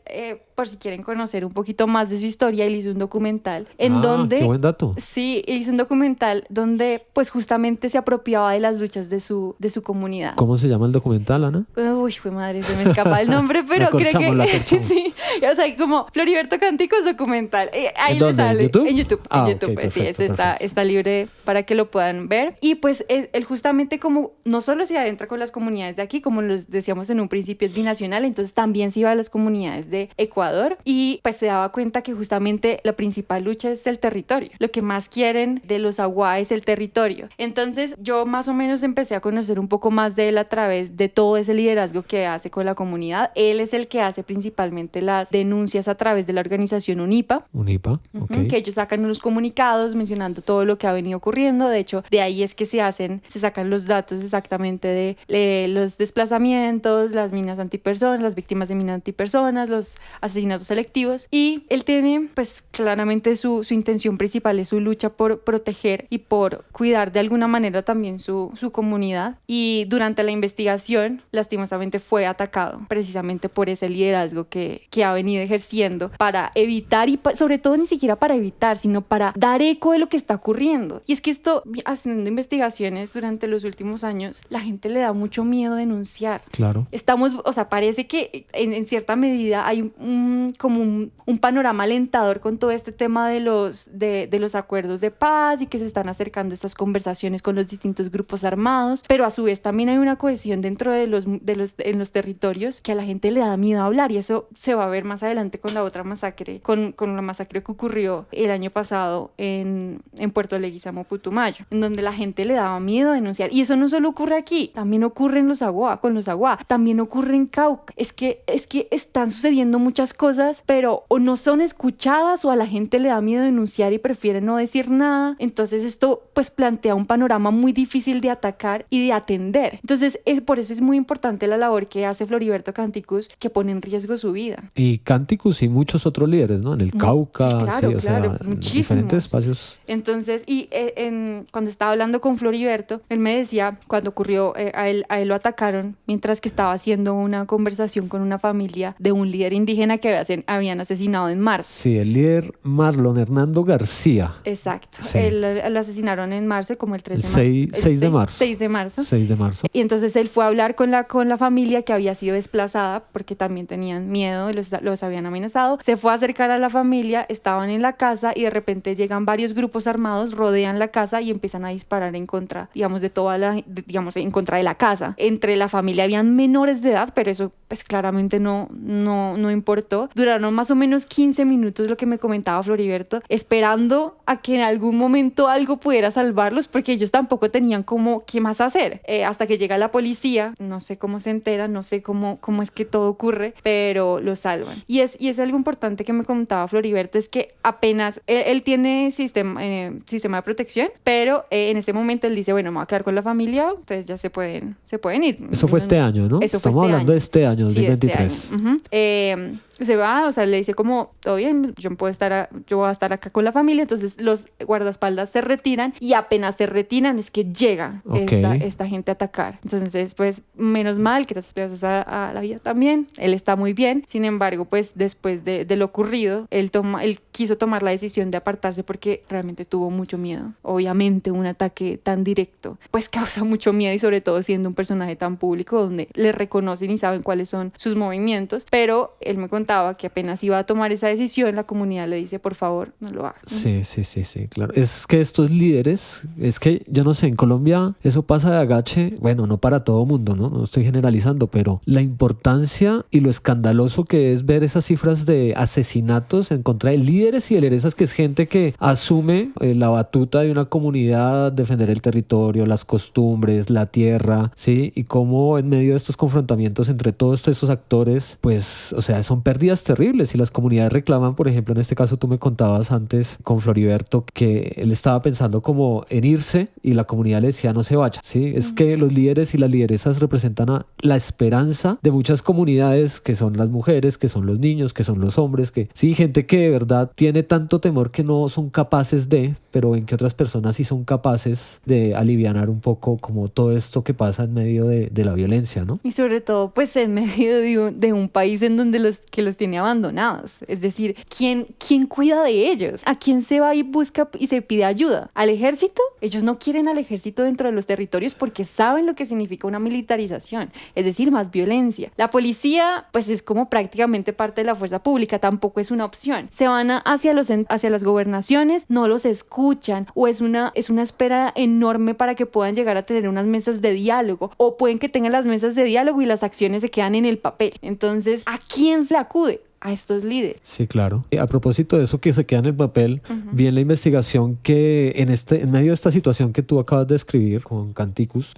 por si quieren conocer un poquito más de su historia, él hizo un documental en donde... ¡Qué buen dato! Sí, él hizo un documental donde pues justamente se apropiaba de las luchas de su comunidad. ¿Cómo se llama el documental, Ana? Uy, fue madre, se me escapa el nombre, pero creo que... Sí, o sea, como Floriberto Canticos documental. Ahí ¿En le dónde? sale. ¿En YouTube? En YouTube. Ah, en YouTube. ok, Sí, perfecto, está libre para que lo puedan ver. Y pues él justamente como no solo se adentra con las comunidades de aquí, como les decíamos en un principio, es binacional, entonces también se iba a las comunidades de Ecuador y pues se daba cuenta que justamente la principal lucha es el territorio. Lo que más quieren de los Aguá es el territorio. Entonces yo más o menos empecé a conocer un poco más de él a través de todo ese liderazgo que hace con la comunidad. Él es el que hace principalmente las denuncias a través de la organización UNIPA. UNIPA, ok. Que ellos sacan unos comunicados mencionando todo lo que ha venido ocurriendo. De hecho, de ahí es que se sacan los datos exactamente de los desplazamientos, las minas antipersonas, las víctimas de minas antipersonas, los asesinatos selectivos. Y él tiene, pues claramente su intención principal es su lucha por proteger y por cuidar de alguna manera también su comunidad. Y durante la investigación, lastimosamente fue atacado precisamente por ese liderazgo que ha venido ejerciendo para evitar y sobre todo ni siquiera para evitar, sino para dar eco de lo que está ocurriendo. Y es que esto, haciendo investigaciones durante los últimos años, la gente le da mucho miedo denunciar. Claro. O sea, parece que en cierta medida hay como un panorama alentador con todo este tema de los acuerdos de paz y que se están acercando estas conversaciones con los distintos grupos armados, pero a su vez también hay una cohesión dentro en los territorios que a la gente le da miedo hablar, y eso se va a ver más adelante con la otra masacre, con la masacre que ocurrió el año pasado en Puerto Leguízamo, Putumayo, en donde la gente le daba miedo a denunciar. Y eso no solo ocurre aquí, también ocurre con los Aguá, también ocurre en Cauca. Es que están sucediendo muchas cosas, pero o no son escuchadas o a la gente le da miedo denunciar y prefiere no decir nada. Entonces esto pues plantea un panorama muy difícil de atacar y de atender. Entonces por eso es muy importante la labor que hace Floriberto Canticus, que pone en riesgo su vida. Y Canticus y muchos otros líderes, ¿no? En el Cauca, sí, claro, en diferentes espacios. Entonces, y cuando estaba hablando con Floriberto, él me decía, cuando ocurrió, a él lo atacaron mientras que estaba haciendo una conversación con una familia de un líder indígena que habían asesinado en marzo. Sí, el líder Marlon Hernando García. Exacto. Sí. Él lo asesinaron en marzo, como el 3 de marzo. 6 de marzo. 6 de marzo. 6 de marzo. Y entonces él fue a hablar con la familia que había sido desplazada porque también tenían miedo, los habían amenazado. Se fue a acercar a la familia, estaban en la casa y de repente llegan varios grupos armados, rodean la casa y empiezan a disparar en contra, digamos, en contra de la casa. Entre la familia habían menores de edad, pero eso pues claramente no importó. Duraron más o menos 15 minutos, lo que me comentaba Floriberto, esperando a que en algún momento algo pudiera salvarlos, porque ellos tampoco tenían qué más hacer. Hasta que llega la policía, no sé cómo se entera, no sé cómo es que todo ocurre, pero lo salvan. Y es algo importante que me comentaba Floriberto, es que apenas él tiene sistema de protección, pero en ese momento él dice, bueno, me voy a quedar con la familia, entonces ya se pueden ir. Eso fue este año, ¿no? Estamos hablando de este año, 2023. Sí, este año. Se va, o sea, le dice como, todo bien, yo voy a estar acá con la familia. Entonces los guardaespaldas se retiran y apenas se retiran es que llega esta gente a atacar. Entonces, pues, menos mal, gracias a la vida también, él está muy bien. Sin embargo, pues, después de lo ocurrido, él quiso tomar la decisión de apartarse porque realmente tuvo mucho miedo. Obviamente, un ataque tan directo, pues, causa mucho miedo, y sobre todo siendo un personaje tan público donde le reconocen y saben cuáles son sus movimientos. Pero él me contaba que apenas iba a tomar esa decisión, la comunidad le dice, por favor, no lo hagas. Sí, claro. Es que estos líderes, es que yo no sé, en Colombia eso pasa de agache, bueno, no para todo mundo, no estoy generalizando, pero la importancia y lo escandaloso que es ver esas cifras de asesinatos en contra de líderes y de lideresas, que es gente que asume la batuta de una comunidad, defender el territorio, las costumbres, la tierra, ¿sí? Y cómo en medio de estos confrontamientos entre todos estos actores, pues, o sea, son pérdidas terribles, y las comunidades reclaman. Por ejemplo, en este caso tú me contabas antes con Floriberto que él estaba pensando como en irse y la comunidad le decía no se vaya, ¿sí? Es que los líderes y las lideresas representan la esperanza de muchas comunidades, que son las mujeres, que son los niños, que son los hombres, que sí, gente que de verdad tiene tanto temor que no son capaces pero en que otras personas sí son capaces de alivianar un poco como todo esto que pasa en medio de la violencia, ¿no? Y sobre todo, pues, en medio de un país en donde los tiene abandonados. Es decir, ¿quién cuida de ellos? ¿A quién se va y busca y se pide ayuda? ¿Al ejército? Ellos no quieren al ejército dentro de los territorios porque saben lo que significa una militarización, es decir, más violencia. La policía, pues, es como prácticamente parte de la fuerza pública, tampoco es una opción. Se van hacia las gobernaciones, no los escuchan, o es una espera enorme para que puedan llegar a tener unas mesas de diálogo, o pueden que tengan las mesas de diálogo y las acciones se quedan en el papel. Entonces, ¿a quién se acude? A estos líderes. Sí, claro. A propósito de eso que se queda en el papel, vi en la investigación que en medio de esta situación que tú acabas de escribir con Canticus,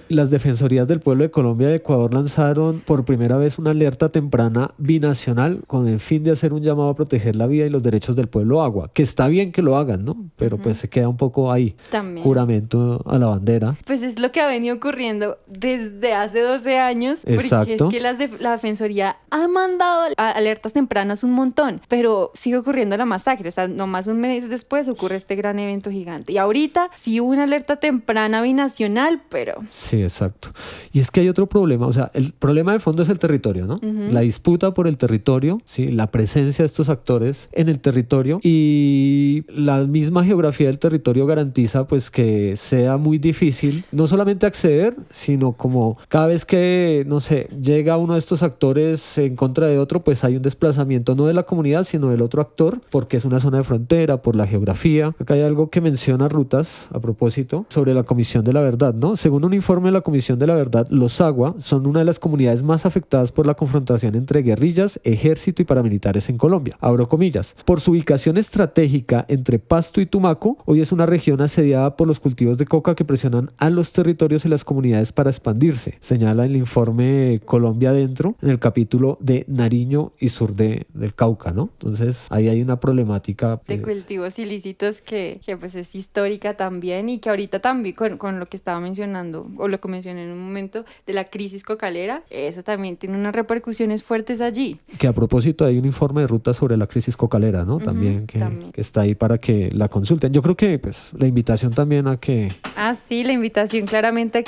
las Defensorías del Pueblo de Colombia y de Ecuador lanzaron por primera vez una alerta temprana binacional con el fin de hacer un llamado a proteger la vida y los derechos del pueblo agua, que está bien que lo hagan, ¿no? Pero pues se queda un poco ahí. También. Juramento a la bandera. Pues es lo que ha venido ocurriendo desde hace 12 años. Exacto. Porque es que la Defensoría ha mandado alertas tempranas un montón, pero sigue ocurriendo la masacre. O sea, nomás un mes después ocurre este gran evento gigante. Y ahorita sí hubo una alerta temprana binacional, pero... Sí, exacto. Y es que hay otro problema. O sea, el problema de fondo es el territorio, ¿no? La disputa por el territorio, ¿sí? La presencia de estos actores en el territorio, y la misma geografía del territorio garantiza pues que sea muy difícil no solamente acceder, sino como cada vez que, no sé, llega uno de estos actores en contra de otro, pues hay un desplazamiento no de la comunidad, sino del otro actor, porque es una zona de frontera, por la geografía. Acá hay algo que menciona Rutas, a propósito, sobre la Comisión de la Verdad, ¿no? Según un informe de la Comisión de la Verdad, los Agua son una de las comunidades más afectadas por la confrontación entre guerrillas, ejército y paramilitares en Colombia. Abro comillas. Por su ubicación estratégica entre Pasto y Tumaco, hoy es una región asediada por los cultivos de coca que presionan a los territorios y las comunidades para expandirse, señala el informe Colombia Adentro en el capítulo de Nariño y sur del Cauca, ¿no? Entonces ahí hay una problemática de cultivos ilícitos que pues es histórica también, y que ahorita también con lo que estaba mencionando, o lo que mencioné en un momento, de la crisis cocalera, eso también tiene unas repercusiones fuertes allí. Que a propósito hay un informe de Ruta sobre la crisis cocalera, ¿no? También que está ahí para que la consulten. Yo creo que pues la invitación también a que... Sí, la invitación claramente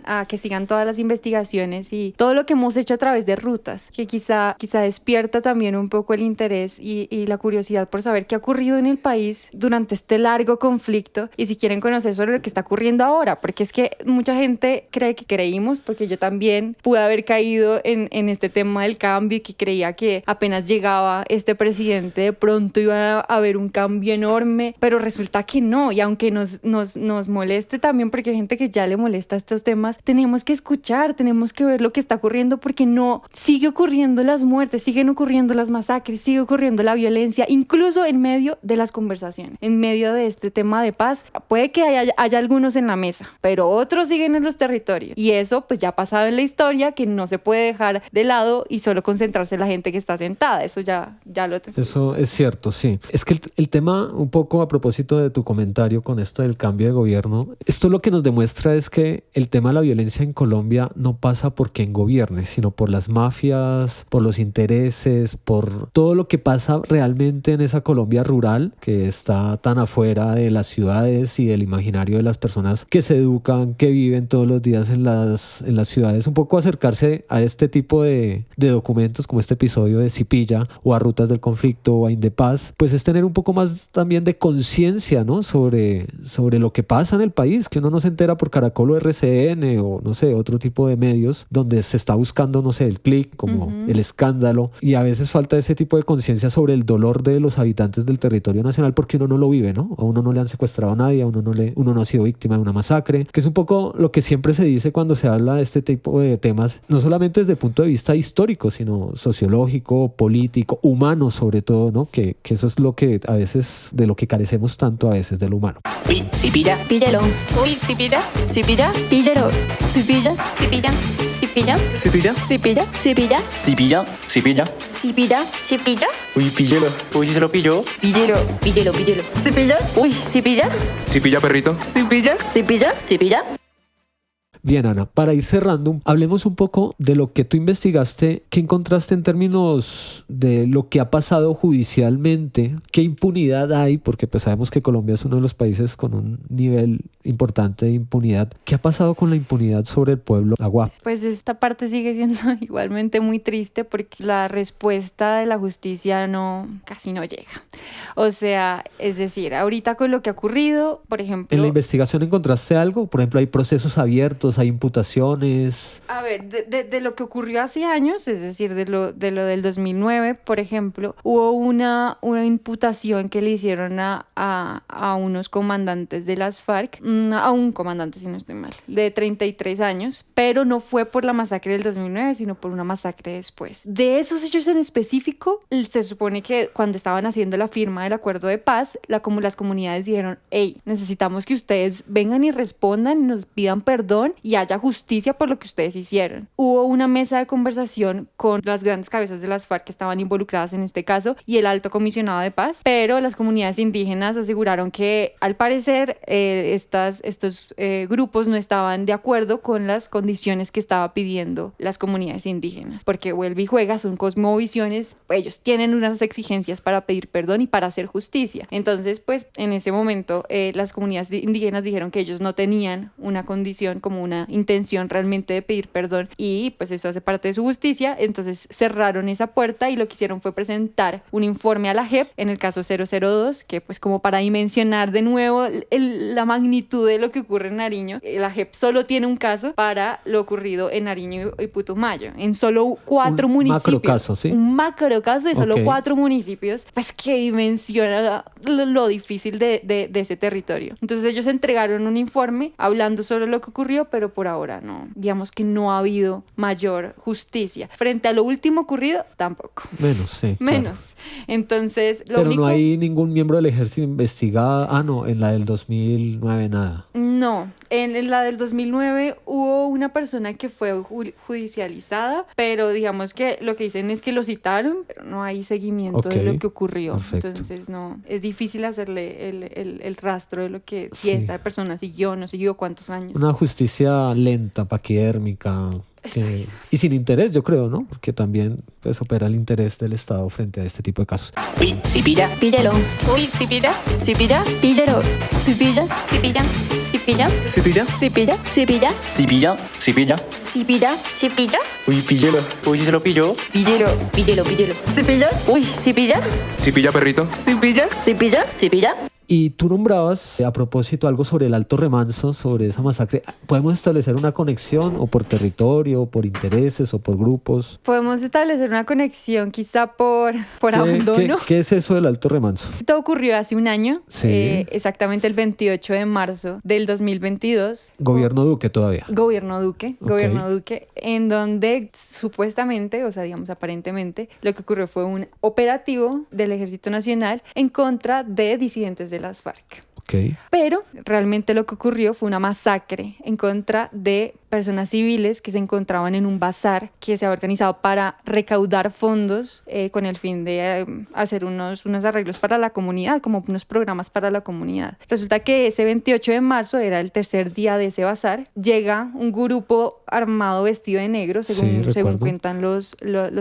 a que sigan todas las investigaciones y todo lo que hemos hecho a través de Rutas, que quizá despierte despierta también un poco el interés y la curiosidad por saber qué ha ocurrido en el país durante este largo conflicto y si quieren conocer sobre lo que está ocurriendo ahora, porque es que mucha gente cree que creímos, porque yo también pude haber caído en este tema del cambio y que creía que apenas llegaba este presidente de pronto iba a haber un cambio enorme, pero resulta que no, y aunque nos moleste también, porque hay gente que ya le molesta estos temas, tenemos que escuchar, tenemos que ver lo que está ocurriendo, porque no, sigue ocurriendo las muertes, siguen ocurriendo las masacres, sigue ocurriendo la violencia, incluso en medio de las conversaciones, en medio de este tema de paz. Puede que haya algunos en la mesa, pero otros siguen en los territorios, y eso pues ya ha pasado en la historia, que no se puede dejar de lado y solo concentrarse en la gente que está sentada. Eso ya lo tenemos. Eso es cierto, sí. Es que el tema, un poco a propósito de tu comentario con esto del cambio de gobierno, esto lo que nos demuestra es que el tema de la violencia en Colombia no pasa por quien gobierne, sino por las mafias, por los intereses, por todo lo que pasa realmente en esa Colombia rural que está tan afuera de las ciudades y del imaginario de las personas que se educan, que viven todos los días en las ciudades. Un poco acercarse a este tipo de documentos como este episodio de Cipilla o a Rutas del Conflicto o a Indepaz, pues es tener un poco más también de conciencia, ¿no? sobre lo que pasa en el país, que uno no se entera por Caracol o RCN o no sé, otro tipo de medios donde se está buscando, no sé, el clic, como el escándalo, y a veces falta ese tipo de conciencia sobre el dolor de los habitantes del territorio nacional porque uno no lo vive, ¿no? A uno no le han secuestrado a nadie, uno no ha sido víctima de una masacre, que es un poco lo que siempre se dice cuando se habla de este tipo de temas, no solamente desde el punto de vista histórico, sino sociológico, político, humano sobre todo, ¿no? Que eso es lo que a veces, de lo que carecemos tanto a veces del humano. Uy, si pilla. Píllelo. Uy, si pilla. Si pilla. Píllelo. Si pilla. Si pilla. Si pilla. Si pilla. Si pilla. Si pilla. Si pilla. Si pilla. Si pilla. Si pilla. Uy, píllelo. Uy, si se lo pilló. Píllelo. Píllelo. Píllelo. Si pilla. Uy, si pilla. Si pilla, perrito. Si pilla. Si pilla. Si pilla. Bien, Ana, para ir cerrando, hablemos un poco de lo que tú investigaste, qué encontraste en términos de lo que ha pasado judicialmente, qué impunidad hay, porque pues sabemos que Colombia es uno de los países con un nivel importante de impunidad. ¿Qué ha pasado con la impunidad sobre el pueblo Agua? Pues esta parte sigue siendo igualmente muy triste porque la respuesta de la justicia casi no llega. O sea, es decir, ahorita con lo que ha ocurrido, por ejemplo... ¿En la investigación encontraste algo? Por ejemplo, ¿hay procesos abiertos, hay imputaciones? A ver, de lo que ocurrió hace años, es decir, de lo del 2009, por ejemplo, hubo una imputación que le hicieron a unos comandantes de las FARC, a un comandante, si no estoy mal, de 33 años, pero no fue por la masacre del 2009, sino por una masacre después. De esos hechos en específico, se supone que cuando estaban haciendo la firma del acuerdo de paz, las comunidades dijeron, hey, necesitamos que ustedes vengan y respondan y nos pidan perdón y haya justicia por lo que ustedes hicieron. Hubo una mesa de conversación con las grandes cabezas de las FARC que estaban involucradas en este caso y el alto comisionado de paz, pero las comunidades indígenas aseguraron que al parecer estos grupos no estaban de acuerdo con las condiciones que estaba pidiendo las comunidades indígenas, porque vuelve y juega, son cosmovisiones, ellos tienen unas exigencias para pedir perdón y para hacer justicia. Entonces, pues en ese momento las comunidades indígenas dijeron que ellos no tenían una condición como una intención realmente de pedir perdón y pues eso hace parte de su justicia, entonces cerraron esa puerta y lo que hicieron fue presentar un informe a la JEP, en el caso 002, que pues como para dimensionar de nuevo la magnitud de lo que ocurre en Nariño, la JEP solo tiene un caso para lo ocurrido en Nariño y Putumayo, en solo 4 municipios. Un macro caso, ¿sí? Un macro caso de solo Ok. 4 municipios, pues que dimensiona lo difícil de ese territorio. Entonces ellos entregaron un informe hablando sobre lo que ocurrió, pero por ahora no, digamos que no ha habido mayor justicia. Frente a lo último ocurrido, tampoco. Menos, sí. Menos. Entonces, lo Pero único... no hay ningún miembro del ejército investigado. Ah, no, en la del 2009 nada. No, en la del 2009 hubo una persona que fue judicializada, pero digamos que lo que dicen es que lo citaron, pero no hay seguimiento Ok, de lo que ocurrió. perfecto. Entonces, no, es difícil hacerle el rastro de lo que, si Sí. esta persona siguió, no siguió, cuántos años. Una justicia lenta, paquidérmica. Y sin interés, yo creo, ¿no? Porque también pues opera el interés del Estado frente a este tipo de casos. Uy, si pilla. Píllelo. Uy, si pilla. Si pilla. Píllelo. Si pilla. Si pilla. Si pilla. Si pilla. Si pilla. Si pilla. Si pilla. Si pilla. Si pilla. Si pilla. Uy, píllelo. Uy, si se lo pilló. Píllelo. Píllelo. Píllelo. Si pilla. Uy, si pilla. Si pilla, perrito. Si pilla. Si pilla. Si pilla. Y tú nombrabas a propósito algo sobre el Alto Remanso, sobre esa masacre. ¿Podemos establecer una conexión o por territorio, o por intereses o por grupos? Podemos establecer una conexión quizá por abandono. ¿Qué es eso del Alto Remanso? Todo ocurrió hace un año, Sí. Exactamente el 28 de marzo del 2022. Gobierno Duque todavía. Gobierno Duque, Ok. Gobierno Duque, en donde supuestamente, o sea, digamos aparentemente, lo que ocurrió fue un operativo del Ejército Nacional en contra de disidentes de las FARC. Ok. Pero realmente lo que ocurrió fue una masacre en contra de personas civiles que se encontraban en un bazar que se había organizado para recaudar fondos con el fin de hacer unos arreglos para la comunidad, como unos programas para la comunidad. Resulta que ese 28 de marzo era el tercer día de ese bazar. Llega un grupo armado vestido de negro, según recuerdo. cuentan los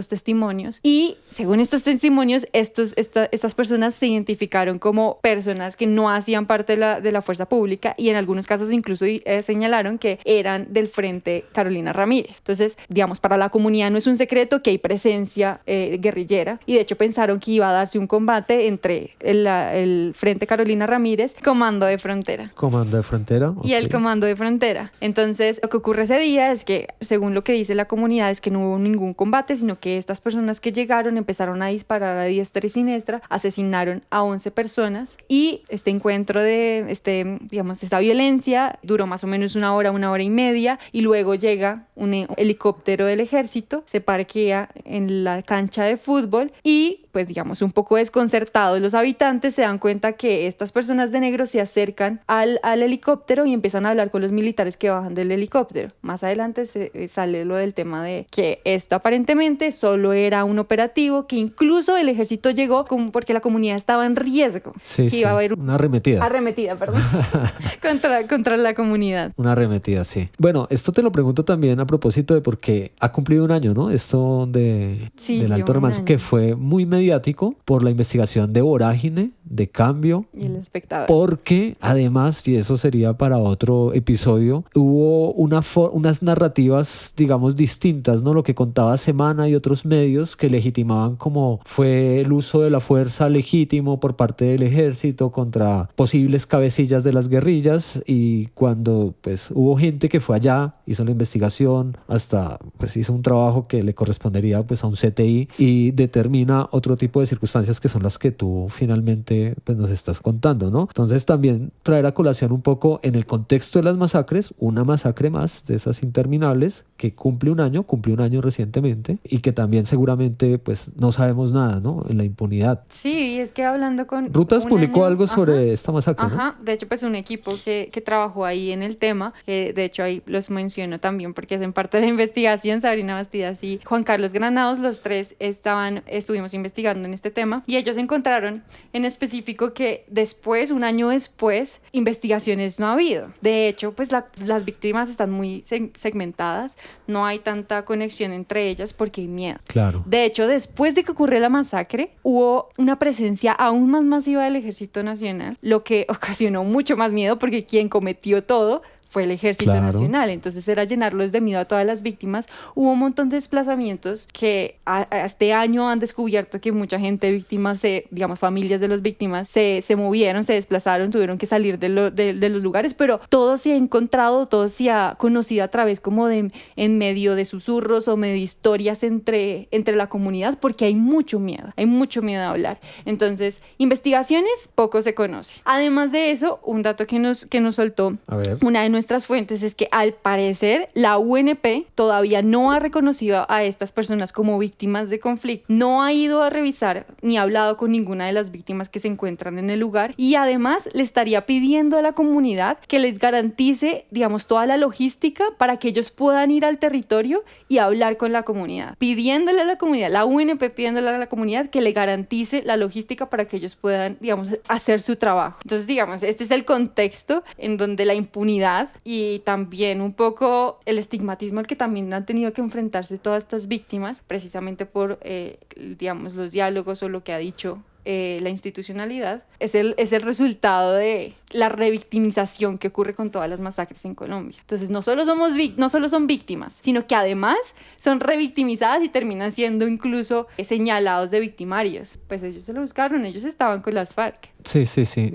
testimonios. Y según estos testimonios, estas personas se identificaron como personas que no hacían parte de la fuerza pública y en algunos casos incluso señalaron que eran del Frente Carolina Ramírez. Entonces, digamos, para la comunidad no es un secreto que hay presencia guerrillera y de hecho pensaron que iba a darse un combate entre el Frente Carolina Ramírez, Comando de Frontera. Comando de Frontera. Y el ok. Comando de Frontera. Entonces, lo que ocurre ese día es que, según lo que dice la comunidad, es que no hubo ningún combate, sino que estas personas que llegaron empezaron a disparar a diestra y siniestra, asesinaron a 11 personas y este encuentro esta violencia duró más o menos una hora y media y luego llega un helicóptero del ejército, se parquea en la cancha de fútbol y pues digamos un poco desconcertados los habitantes se dan cuenta que estas personas de negro se acercan al helicóptero y empiezan a hablar con los militares que bajan del helicóptero. Más adelante sale lo del tema de que esto aparentemente solo era un operativo, que incluso el ejército llegó porque la comunidad estaba en riesgo, Sí, que iba a haber una arremetida. perdón, contra la comunidad. Una arremetida, sí. Bueno, esto te lo pregunto también a propósito de porque ha cumplido un año, ¿no? Esto Sí, del lleva Alto un Remanso, año. que fue muy mediático por la investigación de Vorágine, de Cambio, Y el espectador. porque además, y eso sería para otro episodio, hubo unas narrativas, digamos, distintas, ¿no? Lo que contaba Semana y otros medios que legitimaban como fue el uso de la fuerza legítimo por parte del ejército contra posibles cabecillas de las guerrillas, y cuando pues hubo gente que fue allá, hizo la investigación, hasta pues hizo un trabajo que le correspondería pues a un CTI y determina otro tipo de circunstancias que son las que tú finalmente pues nos estás contando, ¿no? Entonces también traer a colación un poco en el contexto de las masacres, una masacre más de esas interminables que cumplió un año recientemente y que también seguramente pues no sabemos nada, ¿no? En la impunidad. Sí, y es que hablando con... Rutas un publicó año- algo sobre Ajá. esta masacre, ¿no? Ajá, de hecho pues un equipo que trabajó ahí en el tema, que de hecho ahí los menciono también porque hacen parte de la investigación, Sabrina Bastidas y Juan Carlos Granados, los tres estuvimos investigando en este tema y ellos encontraron en específico que después, un año después, investigaciones no ha habido. De hecho pues las víctimas están muy segmentadas, no hay tanta conexión entre ellas porque hay miedo. Claro. De hecho, después de que ocurrió la masacre, hubo una presencia aún más masiva del Ejército Nacional, lo que ocasionó mucho más miedo porque quien cometió todo fue el Ejército Claro. Nacional. Entonces era llenarlos de miedo a todas las víctimas. Hubo un montón de desplazamientos que a este año han descubierto que mucha gente víctima, digamos familias de las víctimas, se movieron, se desplazaron, tuvieron que salir de los lugares, pero todo se ha encontrado, todo se ha conocido a través como en medio de susurros o medio de historias entre la comunidad, porque hay mucho miedo de hablar. Entonces, investigaciones, poco se conoce. Además de eso, un dato que nos soltó A ver. una de nuestras fuentes es que al parecer la UNP todavía no ha reconocido a estas personas como víctimas de conflicto, no ha ido a revisar ni ha hablado con ninguna de las víctimas que se encuentran en el lugar y además le estaría pidiendo a la comunidad que les garantice, digamos, toda la logística para que ellos puedan ir al territorio y hablar con la comunidad, pidiéndole a la comunidad, la UNP pidiéndole a la comunidad que le garantice la logística para que ellos puedan, digamos, hacer su trabajo. Entonces, digamos, este es el contexto en donde la impunidad y también un poco el estigmatismo al que también han tenido que enfrentarse todas estas víctimas, precisamente por, digamos, los diálogos o lo que ha dicho la institucionalidad, es el resultado de la revictimización que ocurre con todas las masacres en Colombia. Entonces no solo son víctimas, sino que además son revictimizadas y terminan siendo incluso señalados de victimarios. Pues ellos se lo buscaron, ellos estaban con las FARC. Sí.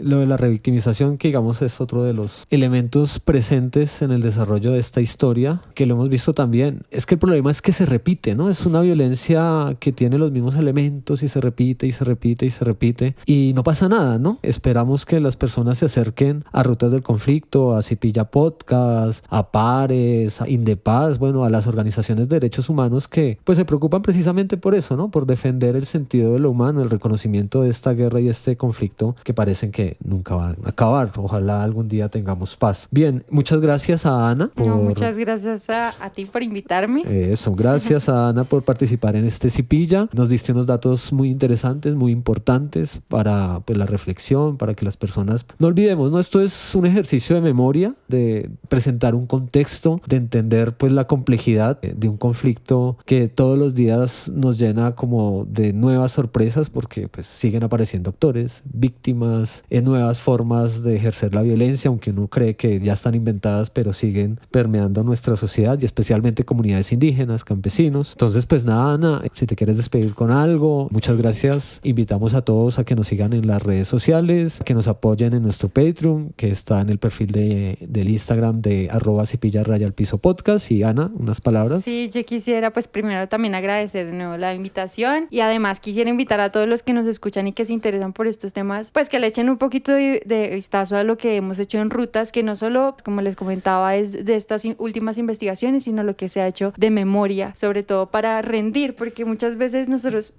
Lo de la revictimización, que digamos es otro de los elementos presentes en el desarrollo de esta historia, que lo hemos visto también. Es que el problema es que se repite, ¿no? Es una violencia que tiene los mismos elementos y se repite y no pasa nada, ¿no? Esperamos que las personas se acerquen a Rutas del Conflicto, a Cipilla Podcast, a Pares, a Indepaz, bueno, a las organizaciones de derechos humanos que pues se preocupan precisamente por eso, ¿no? Por defender el sentido de lo humano, el reconocimiento de esta guerra y este conflicto que parecen que nunca van a acabar. Ojalá algún día tengamos paz. Bien, muchas gracias a Ana. Muchas gracias a ti por invitarme. Gracias a Ana por participar en este Cipilla. Nos diste unos datos muy interesantes, muy importantes para pues, la reflexión, para que las personas no olvidemos, ¿no? Esto es un ejercicio de memoria, de presentar un contexto, de entender pues la complejidad de un conflicto que todos los días nos llena como de nuevas sorpresas, porque pues siguen apareciendo actores, víctimas, nuevas formas de ejercer la violencia, aunque uno cree que ya están inventadas, pero siguen permeando nuestra sociedad y especialmente comunidades indígenas, campesinos. Entonces pues nada, Ana, si te quieres despedir con algo, muchas gracias. Invitamos a todos a que nos sigan en las redes sociales, que nos apoyen en nuestro Patreon, que está en el perfil del Instagram de @cipilla_podcast. Y Ana, unas palabras. Sí, yo quisiera pues primero también agradecer de nuevo la invitación y además quisiera invitar a todos los que nos escuchan y que se interesan por estos temas, pues que le echen un poquito de vistazo a lo que hemos hecho en Rutas, que no solo, como les comentaba, es de estas últimas investigaciones, sino lo que se ha hecho de memoria, sobre todo para rendir, porque muchas veces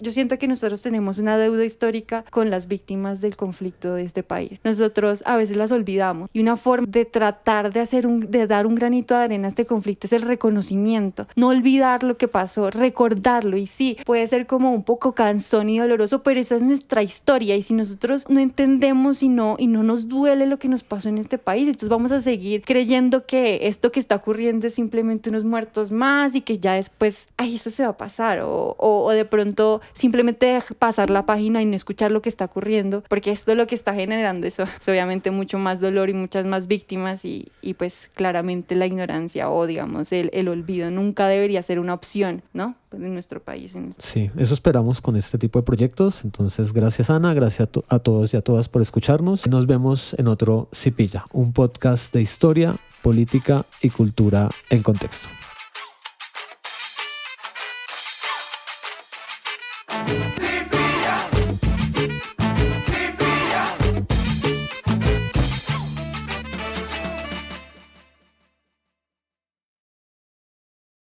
yo siento que nosotros tenemos una deuda histórica con las víctimas del conflicto de este país. Nosotros a veces las olvidamos y una forma de tratar de dar un granito de arena a este conflicto es el reconocimiento, no olvidar lo que pasó, recordarlo. Y sí, puede ser como un poco cansón y doloroso, pero esa es nuestra historia, y si nosotros no entendemos y no nos duele lo que nos pasó en este país, entonces vamos a seguir creyendo que esto que está ocurriendo es simplemente unos muertos más y que ya después, eso se va a pasar, o de pronto simplemente pasar la página y no escuchar lo que está ocurriendo, porque esto lo que está generando eso es obviamente mucho más dolor y muchas más víctimas, y pues claramente la ignorancia o digamos el olvido nunca debería ser una opción, ¿no? Pues en nuestro país. Sí, eso esperamos con este tipo de proyectos. Entonces, gracias Ana, gracias a todos y a todas por escucharnos. Nos vemos en otro Cipilla, un podcast de historia, política y cultura en contexto.